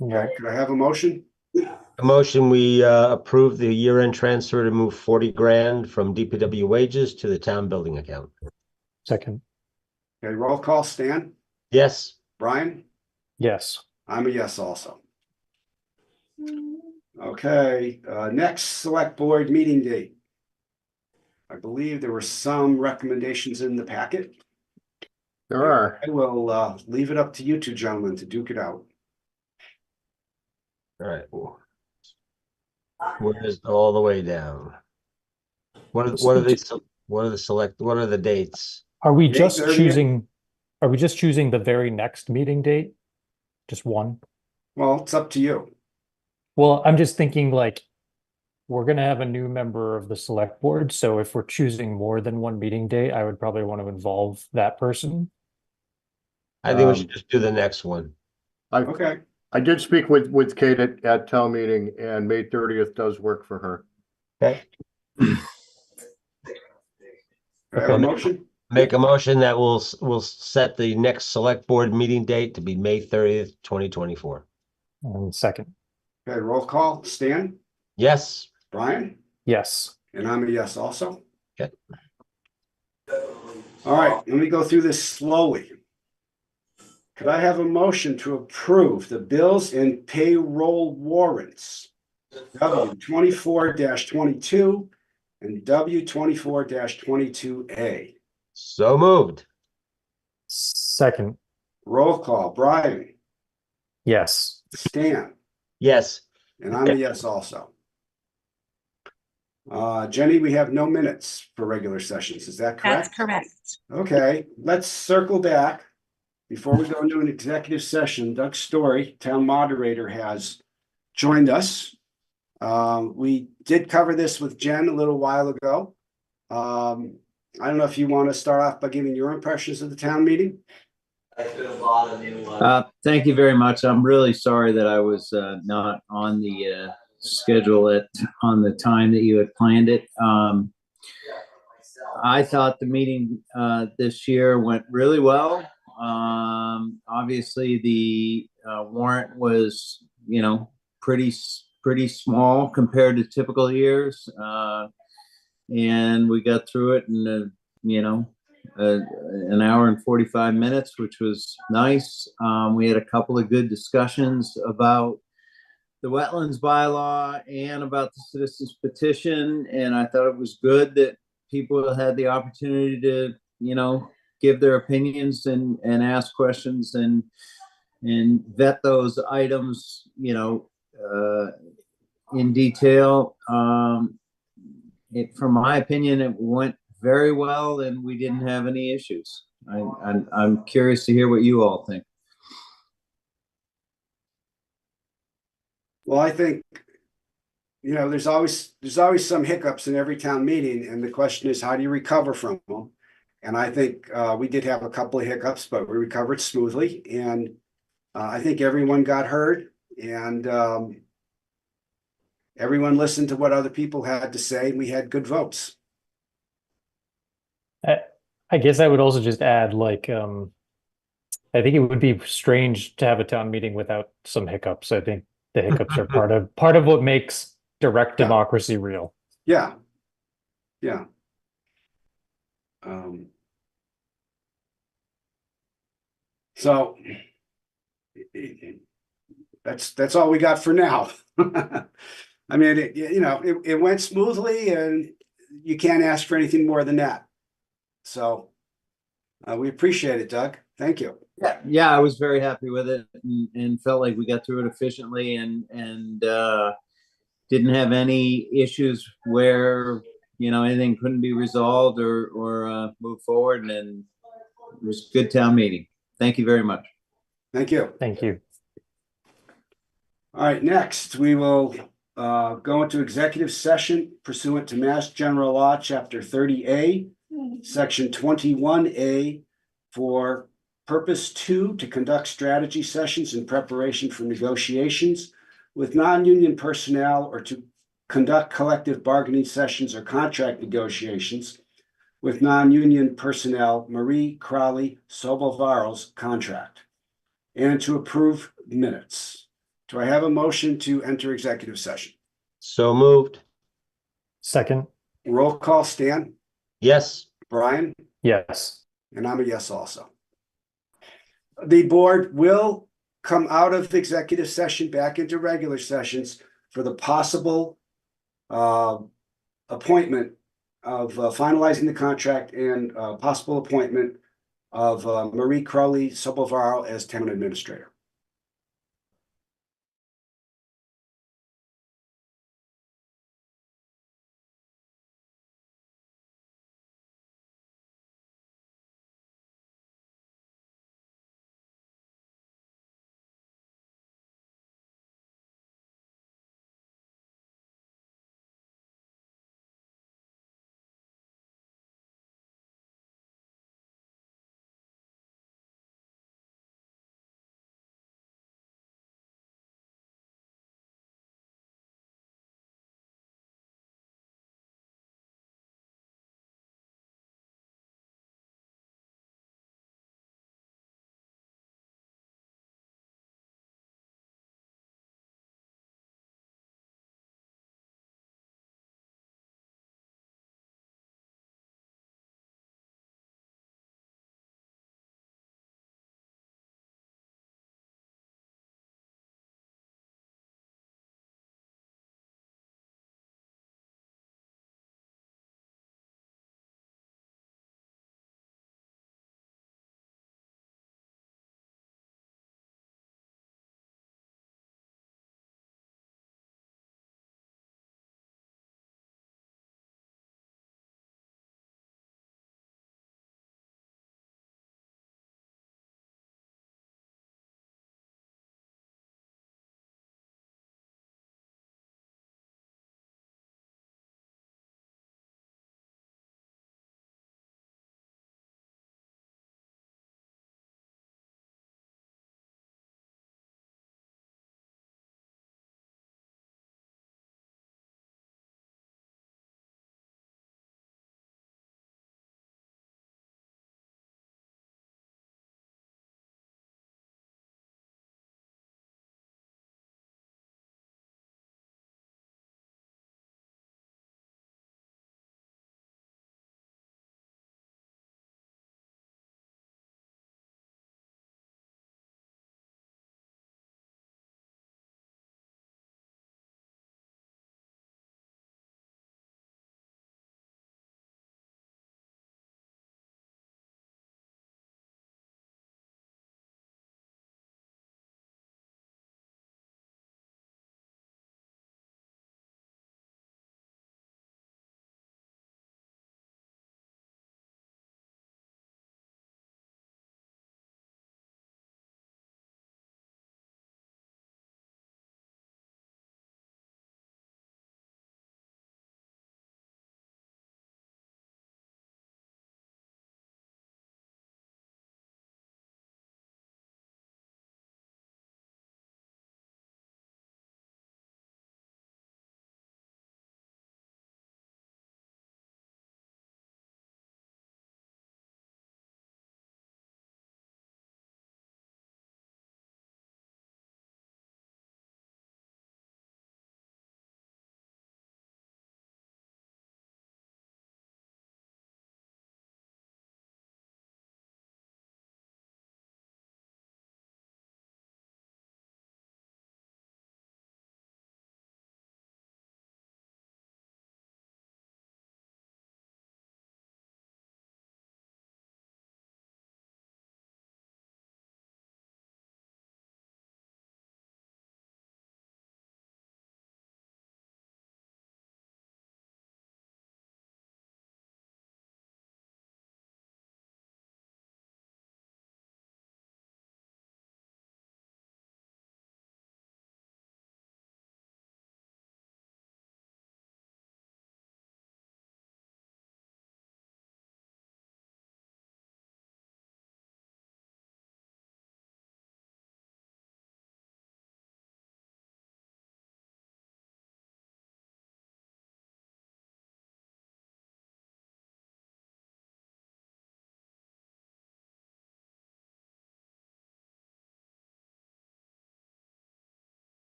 Yeah. Could I have a motion? A motion, we approve the year-end transfer to move 40 grand from DPW wages to the town building account. Second. Okay, roll call. Stan? Yes. Brian? Yes. I'm a yes also. Okay, next select board meeting date. I believe there were some recommendations in the packet. There are. I will leave it up to you two gentlemen to duke it out. All right. Where is all the way down? What are the dates? Are we May just 30th. choosing the very next meeting date? Just one? Well, it's up to you. Well, I'm just thinking like, we're gonna have a new member of the select board, so if we're choosing more than one meeting date, I would probably want to involve that person. I think we should just do the next one. Okay. I did speak with Kate at town meeting, and May 30th does work for her. Okay. Do I have a motion? Make a motion that we'll set the next select board meeting date to be May 30th, 2024. And second. Okay, roll call. Stan? Yes. Brian? Yes. And I'm a yes also. Okay. All right, let me go through this slowly. Could I have a motion to approve the bills and payroll warrants? W 24-22 and W 24-22A. So moved. Second, Roll call, Brian, yes. Stan, Yes. and I'm a yes also. Jenny, we have no minutes for regular sessions. Is that correct? That's correct. Okay, let's circle back. Before we go into an executive session, Doug Story, town moderator, has joined us. We did cover this with Jen a little while ago. I don't know if you want to start off by giving your impressions of the town meeting. Thank you very much. I'm really sorry that I was not on the schedule on the time that you had planned it. I thought the meeting this year went really well. Obviously, the warrant was, pretty small compared to typical years, and we got through it in an hour and 45 minutes, which was nice. We had a couple of good discussions about the wetlands bylaw and about the citizens petition, and I thought it was good that people had the opportunity to, give their opinions and ask questions and vet those items, in detail. From my opinion, it went very well, and we didn't have any issues. I'm curious to hear what you all think. Well, I think, there's always some hiccups in every town meeting, and the question is, how do you recover from them? And I think we did have a couple of hiccups, but we recovered smoothly, and I think everyone got heard, and everyone listened to what other people had to say, and we had good votes. I guess I would also just add, I think it would be strange to have a town meeting without some hiccups. I think the hiccups are part of what makes direct democracy real. Yeah. So that's all we got for now. I mean, it went smoothly, and you can't ask for anything more than that. So we appreciate it, Doug. Thank you. Yeah, I was very happy with it and felt like we got through it efficiently and didn't have any issues where, anything couldn't be resolved or move forward, and it was a good town meeting. Thank you very much. Thank you. Thank you. All right, next we will go into executive session pursuant to Mass General Law, Chapter 30A, Section 21A, for purpose 2, to conduct strategy sessions in preparation for negotiations with non-union personnel, or to conduct collective bargaining sessions or contract negotiations with non-union personnel, Marie Crowley Sobovaro's contract, and to approve minutes. Do I have a motion to enter executive session? So moved. Second, Roll call, Stan, Yes. Brian, yes. and I'm a yes also. The board will come out of executive session back into regular sessions for the possible appointment of finalizing the contract and possible appointment of Marie Crowley Sobovaro as town administrator.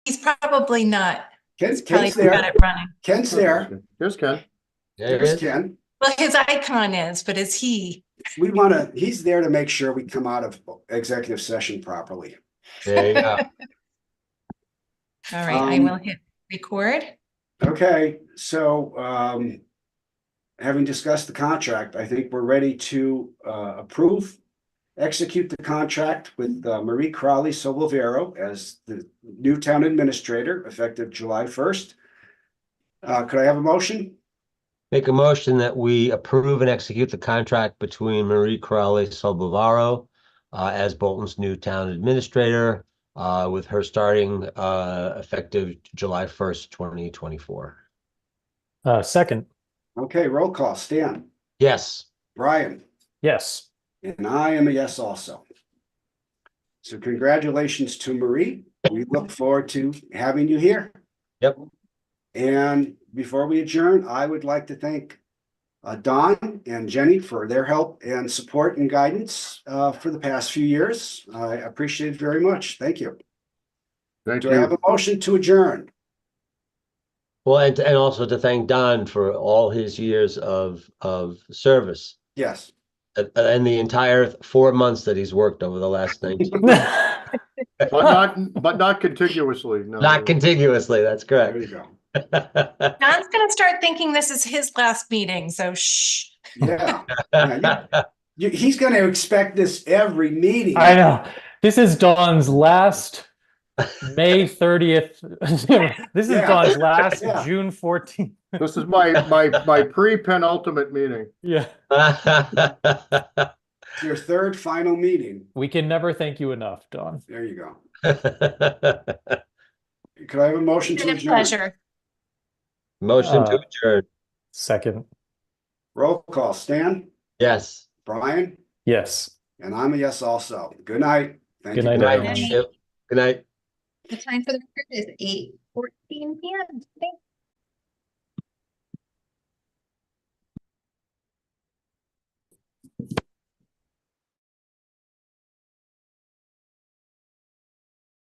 He's probably not. Ken's Probably there. got it running. Ken's there. Here's Ken. There's Ken. Well, his icon is, but is he? He's there to make sure we come out of executive session properly. There you go. All right, I will hit record. Okay, so having discussed the contract, I think we're ready to execute the contract with Marie Crowley Sobolvero as the new town administrator effective July 1st. Could I have a motion? Make a motion that we approve and execute the contract between Marie Crowley Sobolvero as Bolton's new town administrator, with her starting effective July 1st, 2024. Second. Okay, roll call. Stan, Yes. Brian, Yes. and I am a yes also. So congratulations to Marie. We look forward to having you here. Yep. And before we adjourn, I would like to thank Don and Jenny for their help and support and guidance for the past few years. I appreciate it very much. Thank you. Thank Do I have a motion to adjourn? Well, and also to thank Don for all his years of service. Yes. And the entire 4 months that he's worked over the last 19. But not contiguously, no. Not contiguously, that's correct. There you go. Don's gonna start thinking this is his last meeting, so shh. Yeah. He's going to expect this every meeting. I know. This is Dawn's last May 30th. This is Yeah. Dawn's last Yeah. June 14th. This is my pre-penultimate meeting. Yeah. Your third final meeting. We can never thank you enough, Dawn. There you go. Could I have a motion to Been a adjourn? pleasure. Motion to adjourn. Second. Roll call. Stan, Yes. Brian, Yes. and I'm a yes also. Good night. Thank Good you night, very everyone. much. Yep. Good night. The time for the record is 8:14 p.m. Thanks.